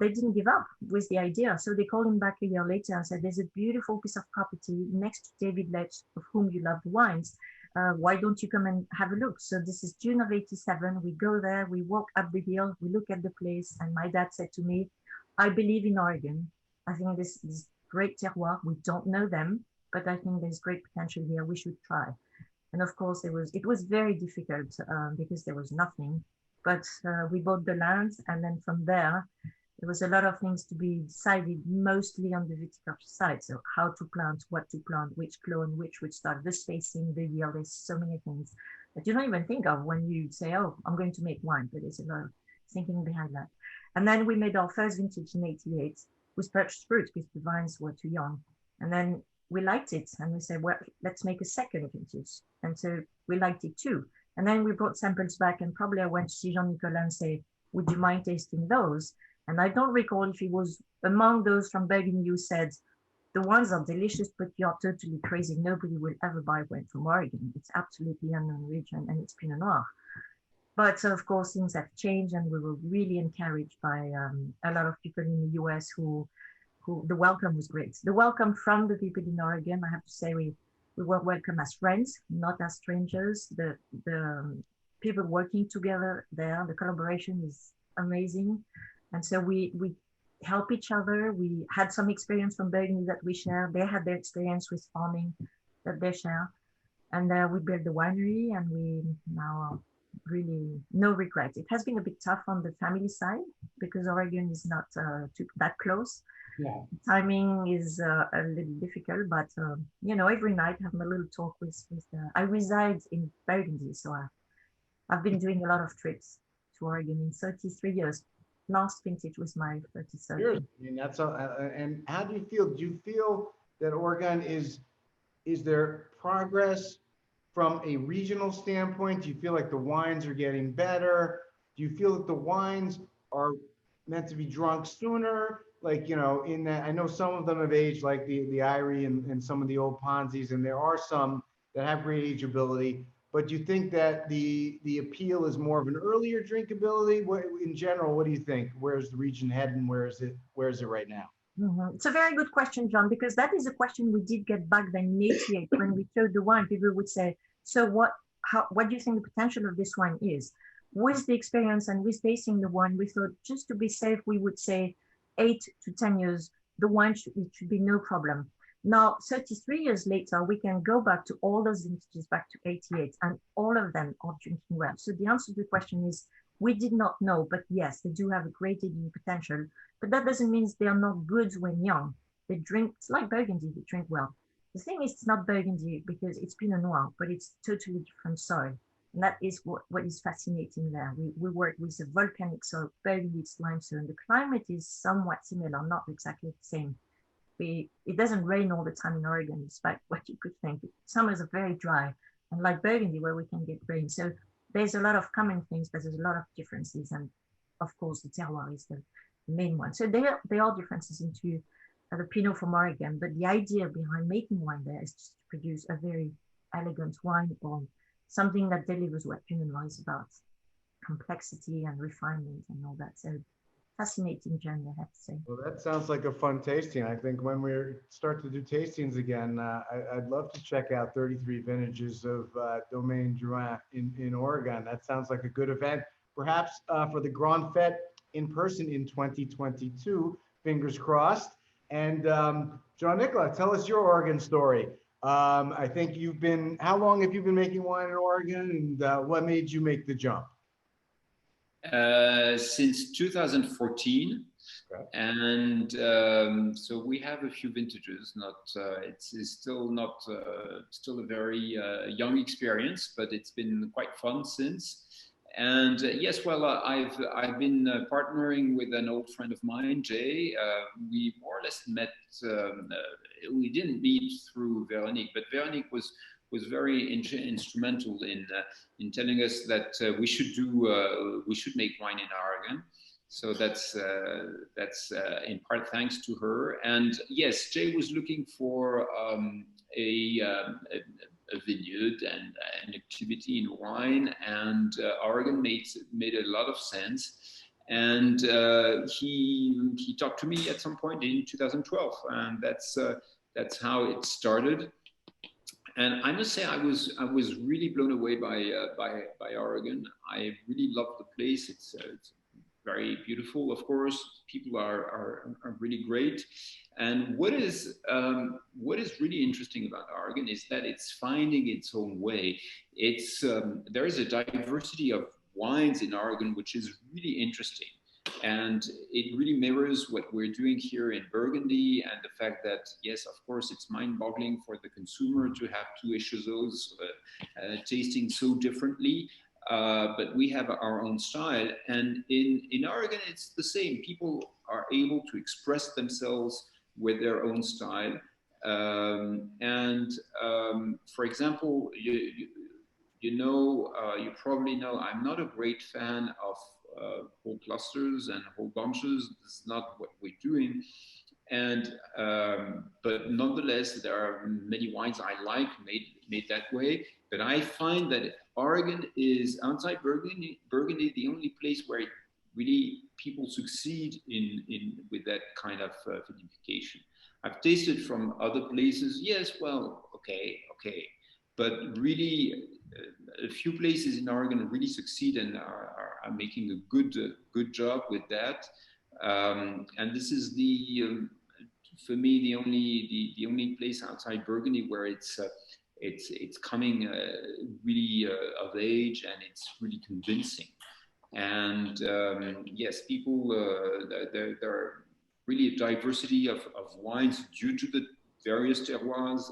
they didn't give up with the idea. So they called him back a year later and said, there's a beautiful piece of property next to David Lett, of whom you love the wines. Why don't you come and have a look? So this is June of '87. We go there, we walk up the hill, we look at the place. And my dad said to me, I believe in Oregon. I think this great terroir. We don't know them, but I think there's great potential here. We should try. And of course, it was very difficult because there was nothing. But we bought the land, and then from there, there was a lot of things to be decided, mostly on the viticulture side. So how to plant, what to plant, which clone, which would start, the spacing, the yield. There's so many things that you don't even think of when you say, oh, I'm going to make wine. But there's a lot of thinking behind that. And then we made our first vintage in '88 with purchased fruit because the vines were too young. And then we liked it, and we said, well, let's make a second vintage. And so we liked it too. And then we brought samples back, and probably I went to see Jean-Nicolas and say, would you mind tasting those? And I don't recall if he was among those from Burgundy who said, the wines are delicious, but you're totally crazy. Nobody will ever buy wine from Oregon. It's absolutely unknown region, and it's Pinot Noir. But of course, things have changed, and we were really encouraged by a lot of people in the US who the welcome was great. The welcome from the people in Oregon, I have to say, we were welcome as friends, not as strangers. The people working together there, the collaboration is amazing. And so we help each other. We had some experience from Burgundy that we share. They had their experience with farming that they share. And we built the winery, and we now are really no regrets. It has been a bit tough on the family side because Oregon is not that close. Yeah. Timing is a little difficult, but every night I have my little talk with I reside in Burgundy, so I've been doing a lot of trips to Oregon in 33 years. Last vintage was my 33rd. Years. I mean, that's and how do you feel? Do you feel that Oregon is there progress from a regional standpoint? Do you feel like the wines are getting better? Do you feel that the wines are meant to be drunk sooner? like, you know, in that, I know some of them have aged, like the Irie and some of the old Ponzi's, and there are some that have great ageability. But do you think that the appeal is more of an earlier drinkability? What, in general, what do you think? Where's the region heading? Where is it right now? It's a very good question, John, because that is a question we did get back then in '88 when we showed the wine. People would say, so what do you think the potential of this wine is? With the experience and with tasting the wine, we thought, just to be safe, we would say 8 to 10 years, the wine it should be no problem. Now, 33 years later, we can go back to all those vintages back to '88, and all of them are drinking well. So the answer to the question is, we did not know, but yes, they do have a great aging potential. But that doesn't mean they are not good when young. They drink, it's like Burgundy, they drink well. The thing is, it's not Burgundy because it's Pinot Noir, but it's totally different soil. And that is what is fascinating there. We work with a volcanic soil, Burgundy, it's limestone. The climate is somewhat similar, not exactly the same. It doesn't rain all the time in Oregon, despite what you could think. Summers are very dry, and like Burgundy, where we can get rain. So there's a lot of common things, but there's a lot of differences. And of course, the terroir is the main one. So there are differences into the Pinot from Oregon, but the idea behind making wine there is just to produce a very elegant wine, or something that delivers what Pinot Noir is about, complexity and refinement and all that. So fascinating journey, I have to say. Well, that sounds like a fun tasting. I think when we start to do tastings again, I'd love to check out 33 vintages of Domaine Drouhin in Oregon. That sounds like a good event. Perhaps for the Grande Fête in person in 2022, fingers crossed. And Jean-Nicolas, tell us your Oregon story. I think how long have you been making wine in Oregon, and what made you make the jump? Since 2014, okay. And so we have a few vintages. It's still a very young experience, but it's been quite fun since. And yes, well, I've been partnering with an old friend of mine, Jay. We more or less met. We didn't meet through Véronique, but Véronique was very instrumental in telling us that we should make wine in Oregon. So that's in part thanks to her. And yes, Jay was looking for a vineyard and an activity in wine, and Oregon made a lot of sense. And he talked to me at some point in 2012, and that's how it started. And I must say, I was really blown away by Oregon. I really love the place. It's very beautiful, of course. People are really great. And what is really interesting about Oregon is that it's finding its own way. There is a diversity of wines in Oregon, which is really interesting. And it really mirrors what we're doing here in Burgundy, and the fact that, yes, of course, it's mind-boggling for the consumer to have two HSOs tasting so differently. But we have our own style. And in Oregon, it's the same. People are able to express themselves with their own style. For example, you probably know, I'm not a great fan of whole clusters and whole bunches. It's not what we're doing. And but nonetheless, there are many wines I like made that way. But I find that Oregon is, outside Burgundy, the only place where really people succeed in with that kind of vinification. I've tasted from other places. Yes, well, okay, but really, a few places in Oregon really succeed and are making a good job with that. And this is for me the only place outside Burgundy where it's coming really of age, and it's really convincing. And yes, people there are really a diversity of wines due to the various terroirs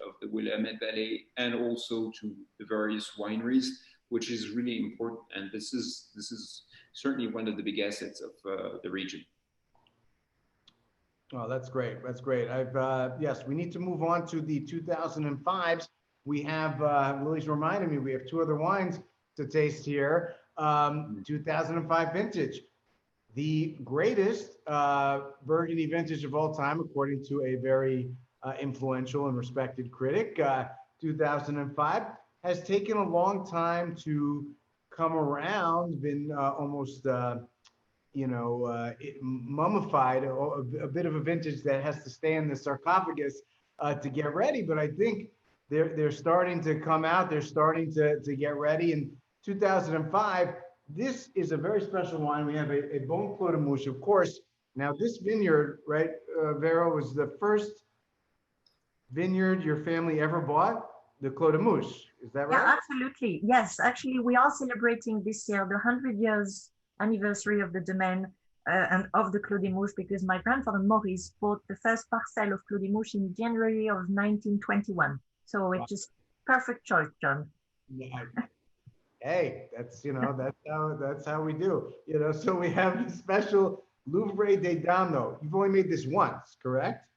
of the Willamette Valley, and also to the various wineries, which is really important. And this is certainly one of the big assets of the region. Oh, that's great. That's great. Yes, we need to move on to the 2005s. We have, Lily's reminded me, we have two other wines to taste here. 2005 vintage, the greatest Burgundy vintage of all time, according to a very influential and respected critic. 2005 has taken a long time to come around, been almost mummified, a bit of a vintage that has to stay in the sarcophagus to get ready. But I think they're starting to come out. They're starting to get ready. In 2005, this is a very special wine. We have a Beaune Clos de Mouches, of course. Now this vineyard, right, Vero, was the first vineyard your family ever bought, the Clos de Mouches. Is that right? Yeah, absolutely. Yes, actually, we are celebrating this year the 100 years anniversary of the Domaine and of the Clos de Mouches, because my grandfather Maurice bought the first parcel of Clos de Mouches in January of 1921. So it's just perfect choice, John. Yeah. Hey, that's that's how we do. So we have the special Louvre des Dames, though. You've only made this once, correct?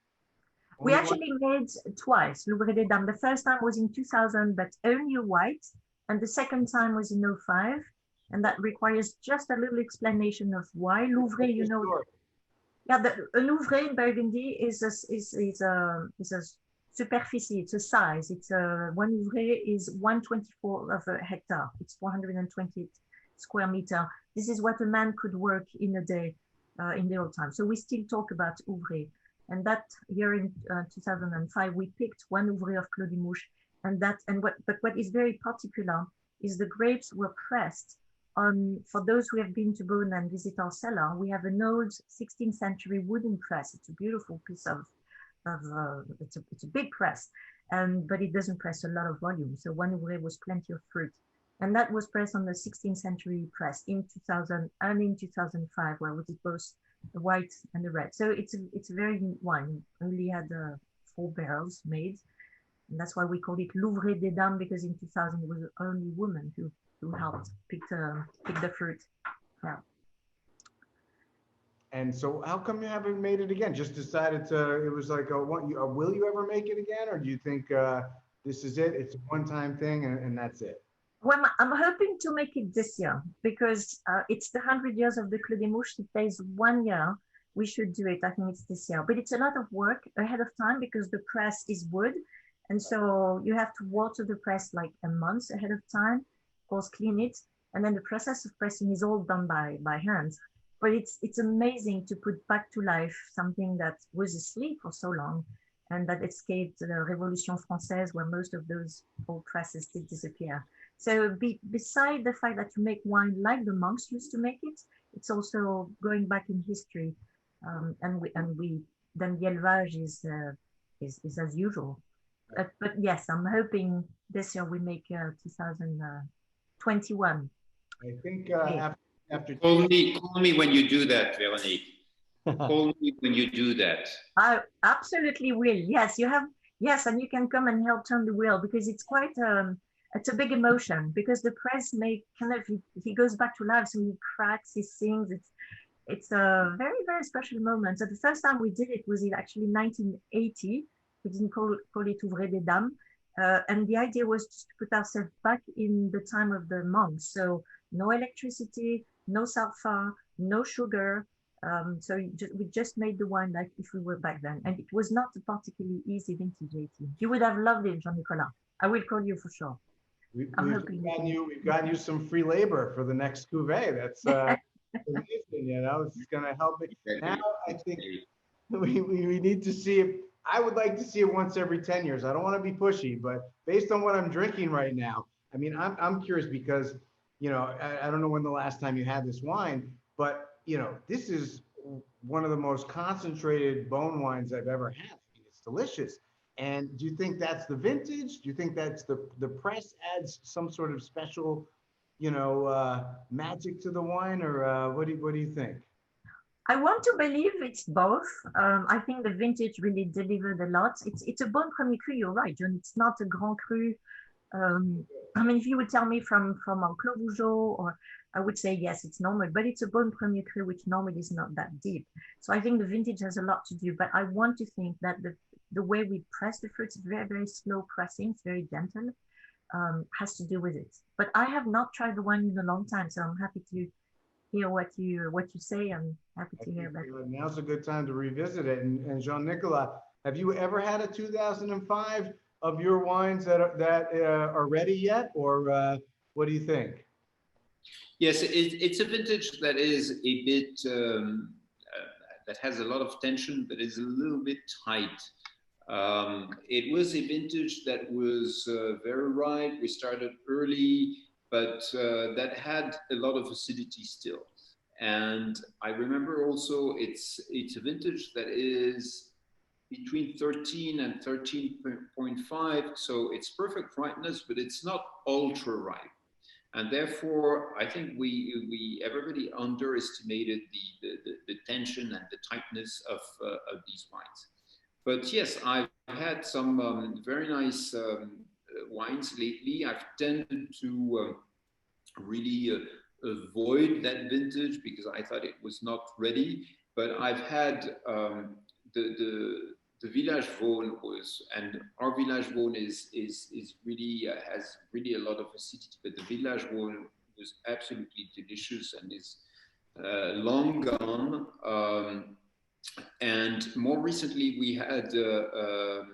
We actually made twice Louvre des Dames. The first time was in 2000, but only a white, and the second time was in 05. And that requires just a little explanation of why Louvre. Yeah, a Louvre in Burgundy is a superficie. It's a size. It's one Louvre is 1/24 of a hectare. It's 420 square meter. This is what a man could work in a day in the old time. So we still talk about Louvre. And that year in 2005, we picked one Louvre of Clos de Mouches, but what is very particular is the grapes were pressed on. For those who have been to Beaune and visit our cellar, we have an old 16th century wooden press. It's a beautiful piece of it's a big press, but it doesn't press a lot of volume. So one Louvre was plenty of fruit, and that was pressed on the 16th century press in 2000 and in 2005, where we did both the white and the red. So it's a very neat wine. We only had 4 barrels made, and that's why we called it Louvre des Dames, because in 2000 it was the only woman who helped pick the fruit. Yeah. And so how come you haven't made it again? Just decided to, it was like, will you ever make it again? Or do you think this is it? It's a one-time thing and that's it? Well, I'm hoping to make it this year, because it's the 100 years of the Clos de Mouches. It takes 1 year. We should do it. I think it's this year. But it's a lot of work ahead of time, because the press is wood. And so you have to water the press like a month ahead of time, of course, clean it. And then the process of pressing is all done by hand. But it's amazing to put back to life something that was asleep for so long, and that escaped the Révolution Française, where most of those old presses did disappear. So beside the fact that you make wine like the monks used to make it, it's also going back in history, and then the élevage is as usual. But yes, I'm hoping this year we make 2021. I think after call me when you do that, Véronique. Call me when you do that. I absolutely will. Yes, and you can come and help turn the wheel, because it's quite it's a big emotion, because the press may kind of he goes back to life, so he cracks, he sings. It's a very, very special moment. So the first time we did it was in actually 1980. We didn't call it Ouvre des Dames, and the idea was to put ourselves back in the time of the monks. So no electricity, no sulfur, no sugar. So we just made the wine like if we were back then, and it was not a particularly easy vintage 18. You would have loved it, Jean-Nicolas. I will call you for sure. We've gotten you some free labor for the next cuvée. That's amazing. It's going to help it. Now I think we need to see it. I would like to see it once every 10 years. I don't want to be pushy, but based on what I'm drinking right now, I mean, I'm curious, because I don't know when the last time you had this wine, but this is one of the most concentrated Beaune wines I've ever had. I mean, it's delicious. And do you think that's the vintage? Do you think that's the press adds some sort of special, magic to the wine, or what do you think? I want to believe it's both. I think the vintage really delivered a lot. It's a Beaune Premier Cru. You're right, John. It's not a Grand Cru. I mean, if you would tell me from our Clos Vougeot, or I would say yes, it's normal, but it's a Beaune Premier Cru, which normally is not that deep. So I think the vintage has a lot to do, but I want to think that the way we press the fruits, very, very slow pressing, it's very gentle, has to do with it. But I have not tried the wine in a long time, so I'm happy hear what you say. I'm happy to hear that. Now's a good time to revisit it. And Jean-Nicolas, have you ever had a 2005 of your wines that are ready yet, or what do you think? Yes, it's a vintage that is a bit that has a lot of tension, but is a little bit tight. It was a vintage that was very ripe. We started early, but that had a lot of acidity still. And I remember also it's a vintage that is between 13 and 13.5. So it's perfect ripeness, but it's not ultra ripe. And therefore, I think everybody underestimated the tension and the tightness of these wines. But yes, I've had some very nice wines lately. I've tended to really avoid that vintage because I thought it was not ready. But I've had the Village Vaune and our Village Vaune is really has really a lot of acidity, but the Village Vaune was absolutely delicious and is long gone. And more recently, we had a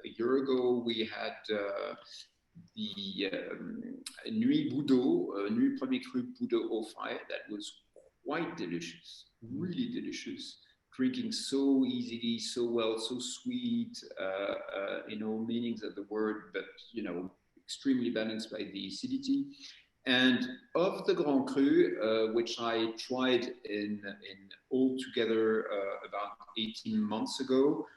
year ago we had the Nuit Boudot, Nuit Premier Cru Boudot au Frais, that was quite delicious, really delicious. Drinking so easily, so well, so sweet, in all meanings of the word, but extremely balanced by the acidity. And of the Grand Cru, which I tried in altogether about 18 months ago,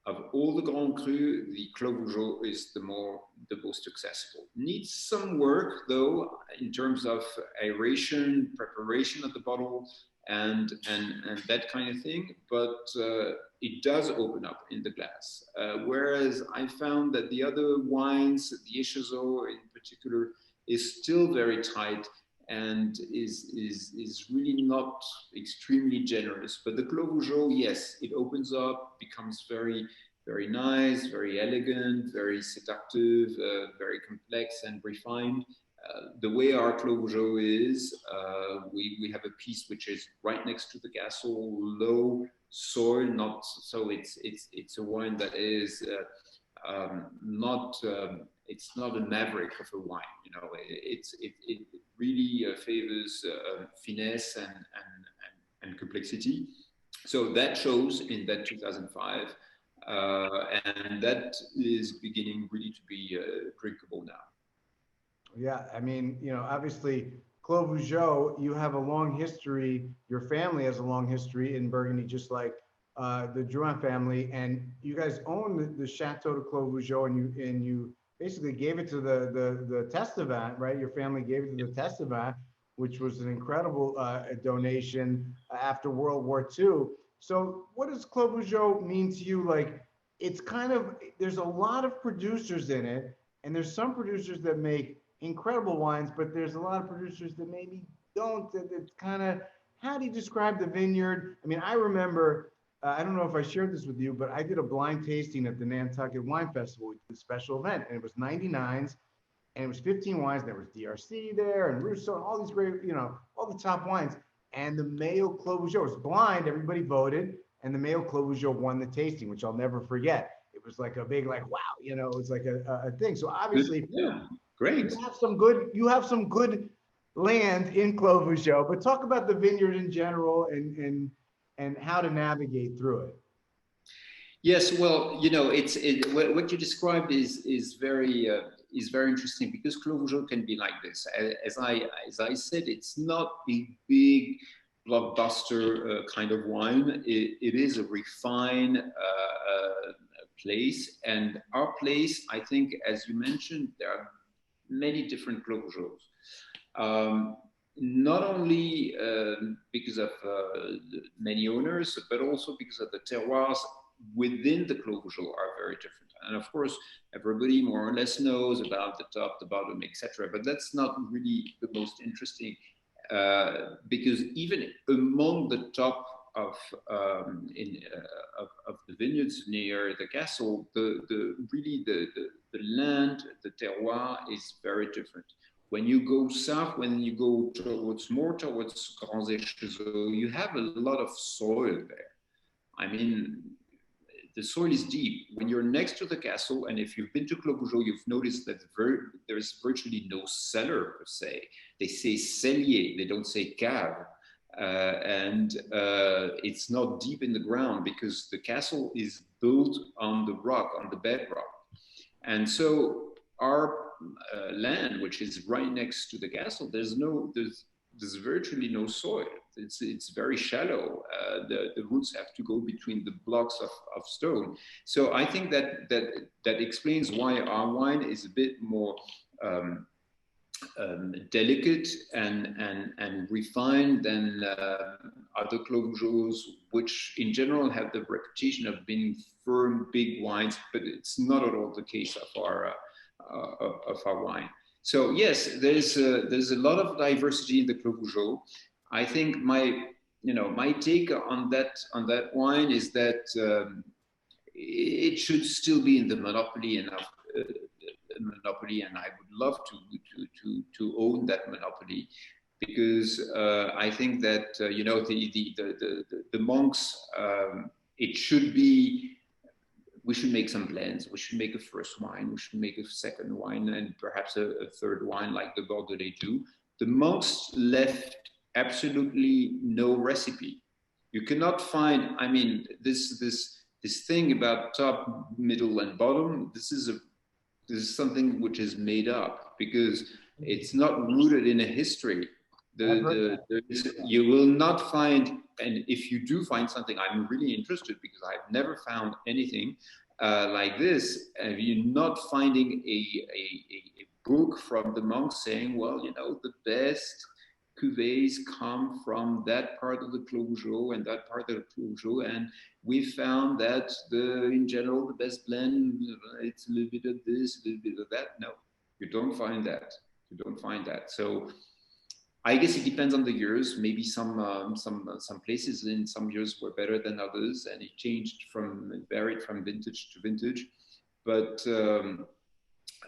of all the Grand Cru, the Clos Vougeot is the most successful. Needs some work though, in terms of aeration, preparation of the bottle, and that kind of thing, but it does open up in the glass. Whereas I found that the other wines, the Échezeaux in particular, is still very tight and is really not extremely generous. But the Clos Vougeot, yes, it opens up, becomes very, very nice, very elegant, very seductive, very complex and refined. The way our Clos Vougeot is, we have a piece which is right next to the castle, low soil, not so it's a wine that is not it's not a maverick of a wine, it really favors finesse and complexity. So that shows in that 2005, and that is beginning really to be drinkable now. Yeah, I mean, obviously, Clos Vougeot, you have a long history, your family has a long history in Burgundy, just like the Drouhin family, and you guys own the Chateau de Clos Vougeot, and you basically gave it to the Testament, right? Your family gave it to the Testament, which was an incredible donation after World War II. So what does Clos Vougeot mean to you? Like, it's kind of, there's a lot of producers in it, and there's some producers that make incredible wines, but there's a lot of producers that maybe don't. It's kind of, how do you describe the vineyard? I mean, I remember, I don't know if I shared this with you, but I did a blind tasting at the Nantucket Wine Festival, which was a special event, and it was 99s, and it was 15 wines. There was DRC there, and Rousseau, and all these great, all the top wines. And the Méo Clos Vougeot was blind. Everybody voted, and the Méo Clos Vougeot won the tasting, which I'll never forget. It was like a big, like, wow, it was like a thing. So obviously, yeah. Great. You have some good land in Clos Vougeot, but talk about the vineyard in general and how to navigate through it. Yes, well, what you described is very interesting, because Clos Vougeot can be like this. As I said, it's not a big blockbuster kind of wine. It is a refined place, and our place, I think, as you mentioned, there are many different Clos Vougeots. Not only because of many owners, but also because of the terroirs within the Clos Vougeot are very different. And of course, everybody more or less knows about the top, the bottom, etc. But that's not really the most interesting, because even among the top of the vineyards near the castle, the land, the terroir is very different. When you go south, when you go more towards Grands Échezeaux, you have a lot of soil there. I mean, the soil is deep. When you're next to the castle, and if you've been to Clos Vougeot, you've noticed that there's virtually no cellar per se. They say cellier, they don't say cave. And it's not deep in the ground because the castle is built on the rock, on the bedrock. And so our land, which is right next to the castle, there's virtually no soil. It's very shallow. The roots have to go between the blocks of stone. So I think that explains why our wine is a bit more delicate and refined than other Clos Vougeots, which in general have the reputation of being firm, big wines, but it's not at all the case of our wine. So yes, there's a lot of diversity in the Clos Vougeot. I think my take on that wine is that it should still be in the monopoly enough. Monopoly, and I would love to own that monopoly, because I think that the monks, it should be. We should make some blends. We should make a first wine. We should make a second wine, and perhaps a third wine, like the Bordelais do. The monks left absolutely no recipe. You cannot find. I mean, this thing about top, middle, and bottom. This is something which is made up because it's not rooted in a history. You will not find, and if you do find something, I'm really interested because I've never found anything like this. You're not finding a book from the monks saying, well, the best cuvées come from that part of the Clos Vougeot and that part of the Clos Vougeot, and we found that in general the best blend, it's a little bit of this, a little bit of that. No, you don't find that. You don't find that. So I guess it depends on the years. Maybe some places in some years were better than others, and it varied from vintage to vintage. But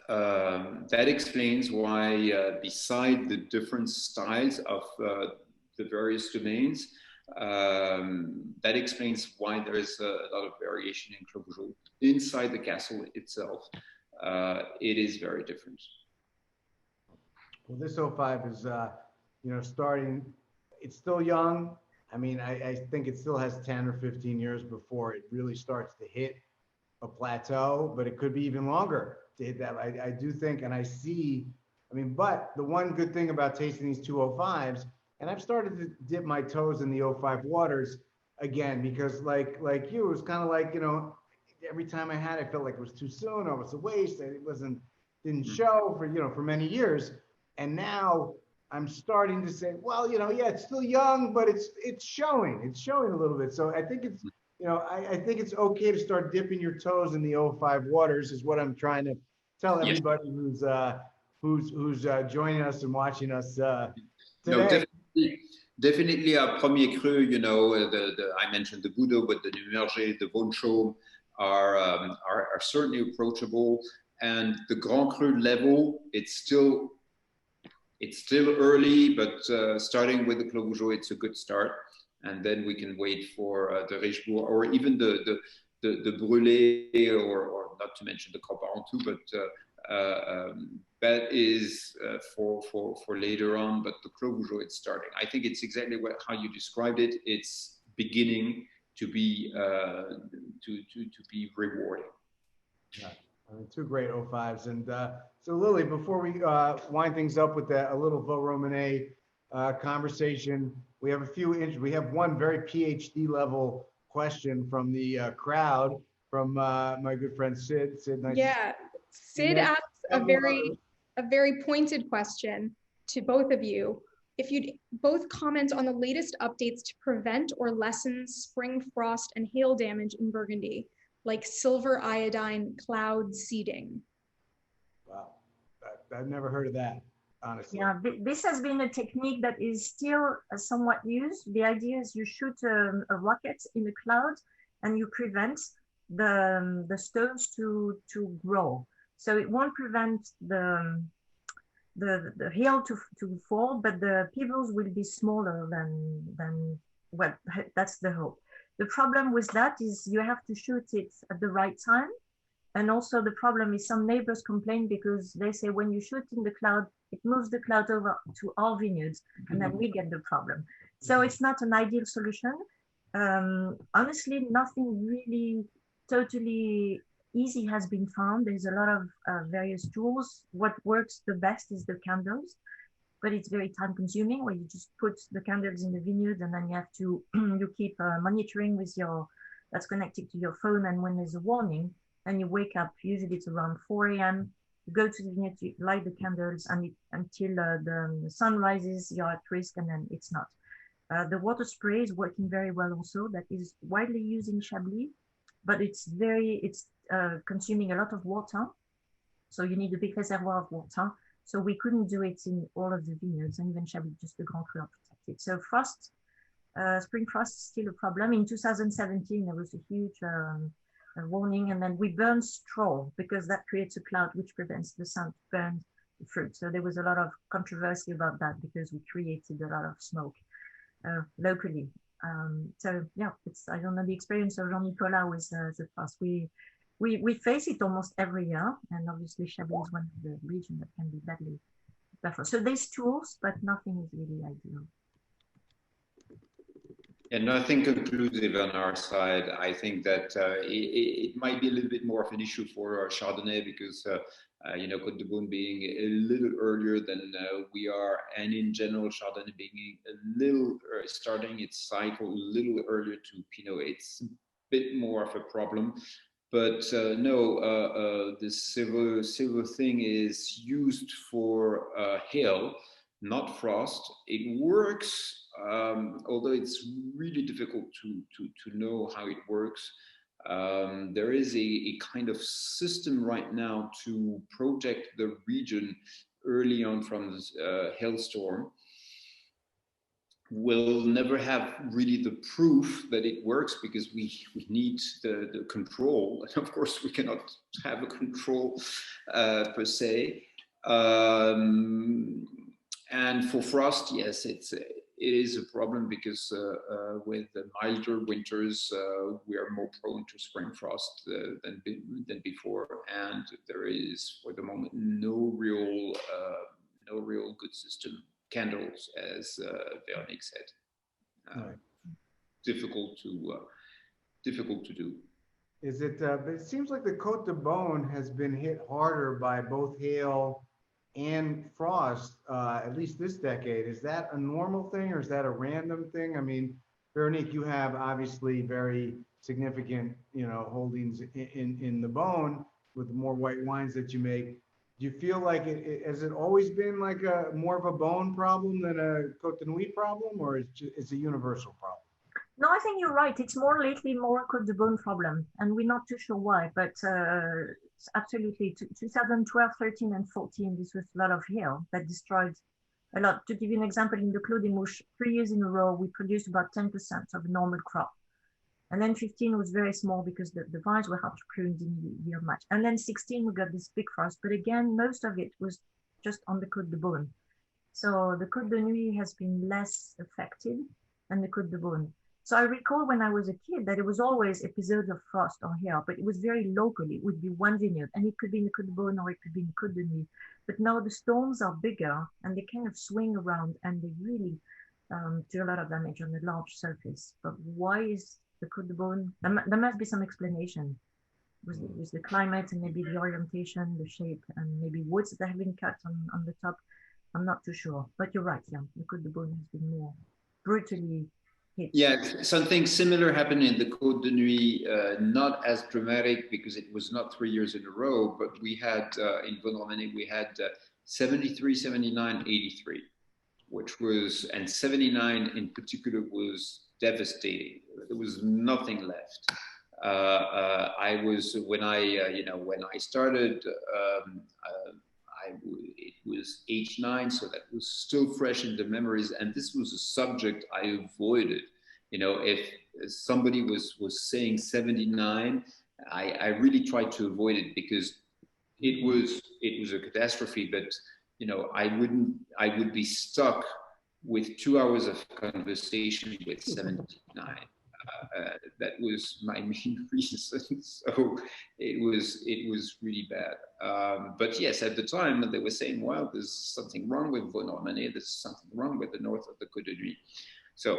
that explains why, beside the different styles of the various domains, that explains why there is a lot of variation in Clos Vougeot. Inside the castle itself, it is very different. Well, this 05 is, starting, it's still young. I mean, I think it still has 10 or 15 years before it really starts to hit a plateau, but it could be even longer to hit that. I do think, and I see, but the one good thing about tasting these 205s, and I've started to dip my toes in the 05 waters again, because like you, it was kind of like, every time I had it, I felt like it was too soon, or it was a waste, and it didn't show for many years. And now I'm starting to say, well, yeah, it's still young, but it's showing a little bit. So I think it's, I think it's okay to start dipping your toes in the 05 waters, is what I'm trying to tell everybody who's joining us and watching us today. No, definitely our premier cru, I mentioned the Boudot, but the Numergé, the Beaune Clos are certainly approachable. And the Grand Cru level, it's still early, but starting with the Clos Vougeot, it's a good start. And then we can wait for the Richebourg, or even the Brûlé, or not to mention the Croix-Parentout, but that is for later on. But the Clos Vougeot, it's starting. I think it's exactly how you described it. It's beginning to be rewarding. Yeah. Two great 05s. And so Lily, before we wind things up with a little Vosne Romanée conversation, we have one very PhD level question from the crowd from my good friend Sid. Nice. Yeah, Sid asks a very pointed question to both of you. If you'd both comment on the latest updates to prevent or lessen spring frost and hail damage in Burgundy, like silver iodine cloud seeding. Wow, I've never heard of that, honestly. Yeah, this has been a technique that is still somewhat used. The idea is you shoot a rocket in the cloud and you prevent the stones to grow. So it won't prevent the the hill to fall, but the pebbles will be smaller than well, that's the hope. The problem with that is you have to shoot it at the right time. And also the problem is some neighbors complain because they say when you shoot in the cloud, it moves the cloud over to our vineyards, and then we get the problem. So it's not an ideal solution. Honestly, nothing really totally easy has been found. There's a lot of various tools. What works the best is the candles, but it's very time consuming where you just put the candles in the vineyard and then you have to, you keep monitoring with that's connected to your phone, and when there's a warning, and you wake up, usually it's around 4 a.m., you go to the vineyard, you light the candles, and until the sun rises, you're at risk, and then it's not. The water spray is working very well also. That is widely used in Chablis, but it's consuming a lot of water. So you need a big reservoir of water. So we couldn't do it in all of the vineyards, and even Chablis, just the Grand Cru are protected. So frost, spring frost is still a problem. In 2017, there was a huge a warning, and then we burn straw because that creates a cloud which prevents the sun to burn the fruit. So there was a lot of controversy about that because we created a lot of smoke locally. So yeah, I don't know the experience of Jean-Nicolas with the frost. We face it almost every year, and obviously Chablis is one of the regions that can be badly buffered. So there's tools, but nothing is really ideal. And nothing conclusive on our side. I think that it might be a little bit more of an issue for our Chardonnay because, you know, Côte de Beaune being a little earlier than we are, and in general, Chardonnay being a little starting its cycle a little earlier to Pinot, it's a bit more of a problem. But no, the silver thing is used for hail, not frost. It works. Although it's really difficult to know how it works. There is a kind of system right now to protect the region early on from this hailstorm. We'll never have really the proof that it works because we need the control. And of course, we cannot have a control per se. And for frost, yes, it is a problem because with the milder winters, we are more prone to spring frost than before, and there is, for the moment, no real good system. Candles, as Véronique said, right. difficult to do. Is it? It seems like the Côte de Beaune has been hit harder by both hail and frost, at least this decade. Is that a normal thing or is that a random thing? I mean, Véronique, you have obviously very significant, you know, holdings in the Beaune with the more white wines that you make. Do you feel like has it always been like more of a Beaune problem than a Côte de Nuit problem, or it's a universal problem? No, I think you're right. It's more lately more a Côte de Beaune problem, and we're not too sure why, but absolutely. 2012, 13, and 14, this was a lot of hail that destroyed a lot. To give you an example, in the Clos des Mouches, 3 years in a row, we produced about 10% of a normal crop. And then 15 was very small because the vines were hard to prune, didn't yield much. And then 16, we got this big frost. But again, most of it was just on the Côte de Beaune. So the Côte de Nuit has been less affected than the Côte de Beaune. So I recall when I was a kid that it was always episodes of frost or hail, but it was very local. It would be one vineyard, and it could be in the Côte de Beaune or it could be in the Côte de Nuit. But now the storms are bigger and they kind of swing around and they really do a lot of damage on a large surface. But why is the Côte de Beaune? There must be some explanation with the climate and maybe the orientation, the shape, and maybe woods that have been cut on the top. I'm not too sure, but you're right. Yeah, the Côte de Beaune has been more brutally hit. Yeah, something similar happened in the Côte de Nuit, not as dramatic because it was not 3 years in a row, but we had in Vosne Romanée, we had 73, 79, 83, which was, and 79 in particular was devastating. There was nothing left. When I started, it was age 9, so that was still fresh in the memories, and this was a subject I avoided. You know, if somebody was saying 79, I really tried to avoid it because it was a catastrophe. But you know, I would be stuck with 2 hours of conversation with 79. That was my main reason. So it was really bad. But yes, at the time they were saying, well, there's something wrong with Vosne Romanée, there's something wrong with the north of the Côte d'Huile. So,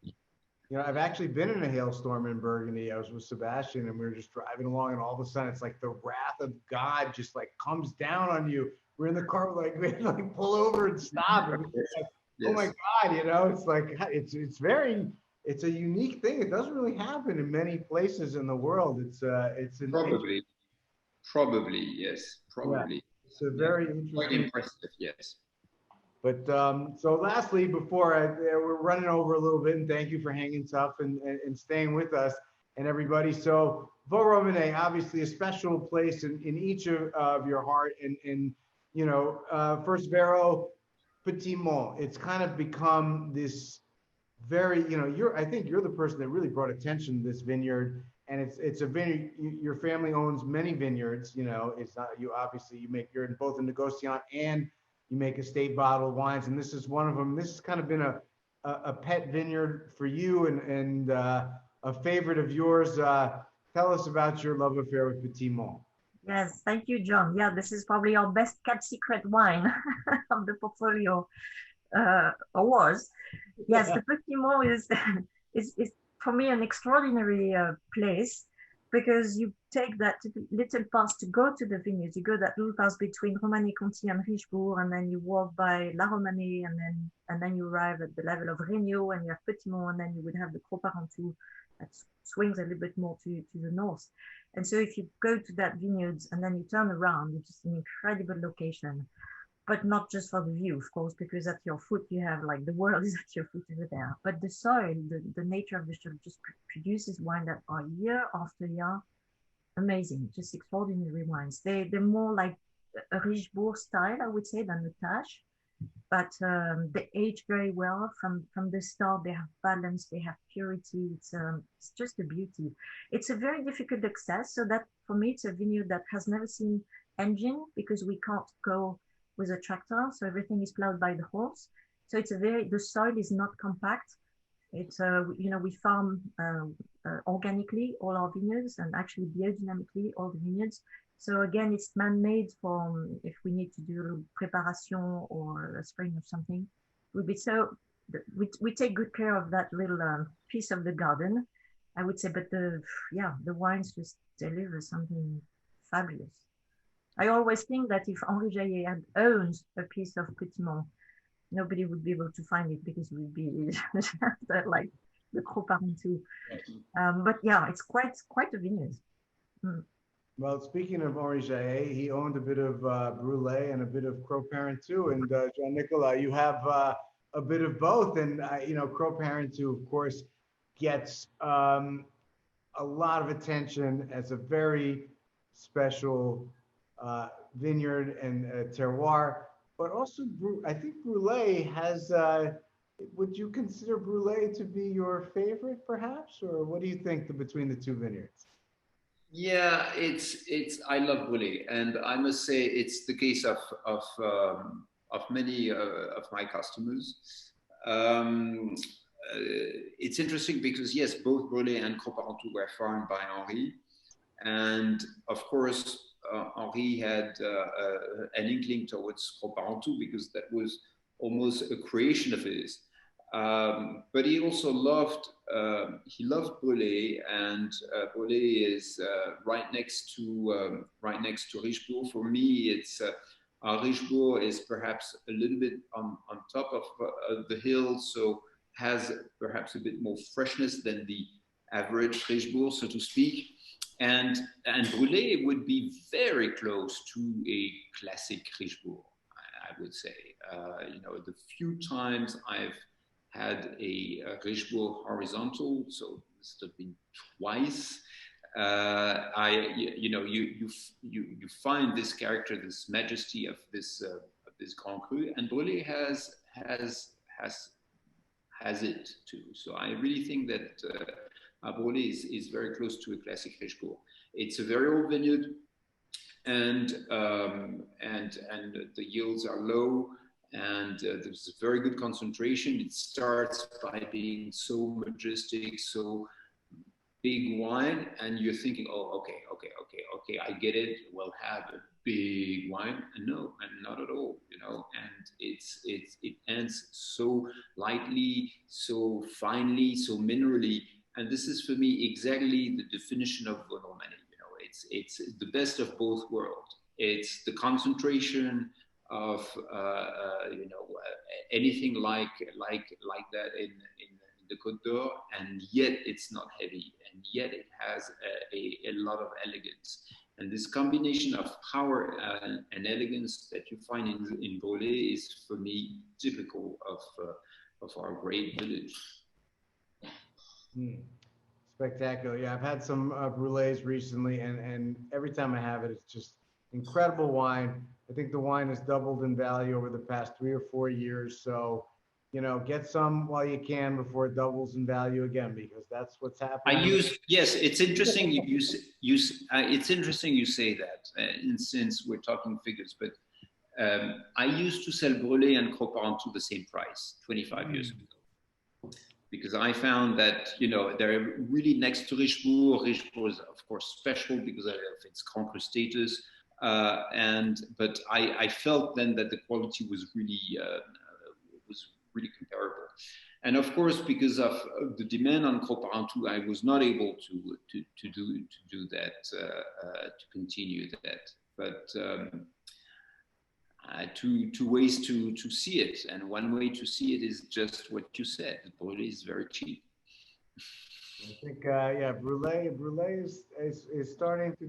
you know, I've actually been in a hailstorm in Burgundy. I was with Sebastian and we were just driving along, and all of a sudden it's like the wrath of God just like comes down on you. We're in the car, like we had to like pull over and stop. And like, oh my God, you know, it's like it's a unique thing. It doesn't really happen in many places in the world. It's probably yes, probably. Yeah. It's a very interesting. Quite impressive, yes. But so lastly, before we're running over a little bit, and thank you for hanging tough and staying with us and everybody. So Vosne Romanée, obviously a special place in each of your heart, and you know, first Vero, Petits Monts. It's kind of become this very, you know, I think you're the person that really brought attention to this vineyard, and it's a vineyard. Your family owns many vineyards. You know, it's not you. Obviously, you're both a négociant and you make estate bottled wines, and this is one of them. This has kind of been a pet vineyard for you and a favorite of yours. Tell us about your love affair with Petits Monts. Yes, thank you, John. Yeah, this is probably our best kept secret wine of the portfolio, or was. Yes, the Petits Monts is for me an extraordinary place, because you take that little path to go to the vineyards. You go that little path between Romanée-Conti and Richebourg, and then you walk by La Romanée, and then you arrive at the level of Regnault, and you have Petits Monts, and then you would have the Cros Parentout that swings a little bit more to the north. And so if you go to that vineyards and then you turn around, it's just an incredible location, but not just for the view, of course, because at your foot you have like the world is at your foot over there. But the soil, the nature of the soil just produces wine that are year after year amazing, just extraordinary wines. They're more like a Richebourg style, I would say, than a Tache, but they age very well from the start. They have balance, they have purity. It's just a beauty. It's a very difficult access, so that for me it's a vineyard that has never seen engine, because we can't go with a tractor, so everything is plowed by the horse. So it's the soil is not compact. It's you know, we farm organically all our vineyards, and actually biodynamically all the vineyards. So again, it's man-made for if we need to do preparation or a spring or something. We take good care of that little piece of the garden, I would say. But the wines just deliver something fabulous. I always think that if Henri Jaillet had owned a piece of Petits Monts, nobody would be able to find it, because it would be like the Cros Parentout. But yeah, it's quite a vineyard. Mm. Well, speaking of Henri Jaillet, he owned a bit of Brûlé and a bit of Cros Parentout. And Jean-Nicolas, you have a bit of both. And, you know, Cros Parentout, of course, gets a lot of attention as a very special vineyard and terroir. But also, I think Brûlé has, would you consider Brûlé to be your favorite, perhaps? Or what do you think between the two vineyards? Yeah, I love Brûlé, and I must say it's the case of many of my customers. It's interesting because yes, both Brûlé and Cros Parentout were farmed by Henri, and of course Henri had an inkling towards Cros Parentout because that was almost a creation of his. But he also loved Brûlé, and Brûlé is right next to Richebourg. For me, it's Richebourg is perhaps a little bit on top of the hill, so has perhaps a bit more freshness than the average Richebourg, so to speak. And Brûlé would be very close to a classic Richebourg, I would say. You know, the few times I've had a Richebourg horizontal, so this has been twice. You find this character, this majesty of this Grand Cru, and Brûlé has it too. So I really think that Brûlé is very close to a classic Richebourg. It's a very old vineyard, and the yields are low, and there's a very good concentration. It starts by being so majestic, so big wine, and you're thinking, oh, okay, I get it. We'll have a big wine, and no, and not at all, you know. And it ends so lightly, so finely, so minerally, and this is for me exactly the definition of Vosne Romanée. You know, it's the best of both worlds. It's the concentration of anything like that in the Côte d'Or, and yet it's not heavy, and yet it has a lot of elegance. And this combination of power and elegance that you find in Beaujolais is, for me, typical of our great village. Spectacular. Yeah, I've had some brulees recently, and every time I have it, it's just incredible wine. I think the wine has doubled in value over the past 3 or 4 years. So, you know, get some while you can before it doubles in value again, because that's what's happening. Yes, it's interesting it's interesting you say that, since we're talking figures, but I used to sell Brûlé and Croc-Parentout the same price 25 years ago, because I found that, you know, they're really next to Richebourg. Richebourg is, of course, special because of its Grand Cru status, but I felt then that the quality was really comparable. And of course, because of the demand on Croc-Parentout, I was not able to do that, to continue that. But two ways to see it, and one way to see it is just what you said. The Brûlé is very cheap. I think, yeah, Brûlé is starting to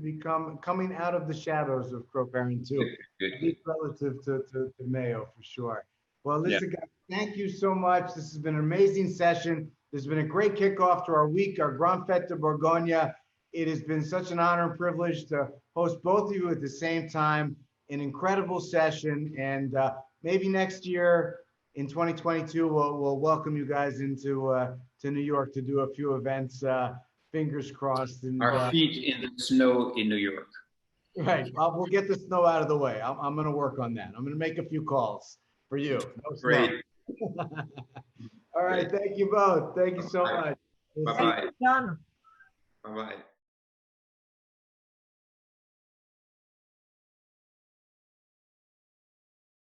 coming out of the shadows of Croc-Parentout, at least relative to Méo, for sure. Well, listen, guys, thank you so much. This has been an amazing session. This has been a great kickoff to our week, our Grande Fête de Bourgogne. It has been such an honor and privilege to host both of you at the same time. An incredible session, and maybe next year in 2022, we'll welcome you guys into to New York to do a few events. Fingers crossed. And, our feet in the snow in New York. Right. We'll get the snow out of the way. I'm going to work on that. I'm going to make a few calls for you. No snow. Great. All right. Great. Thank you both. Thank you so much. Bye-bye. Bye-bye. Bye-bye.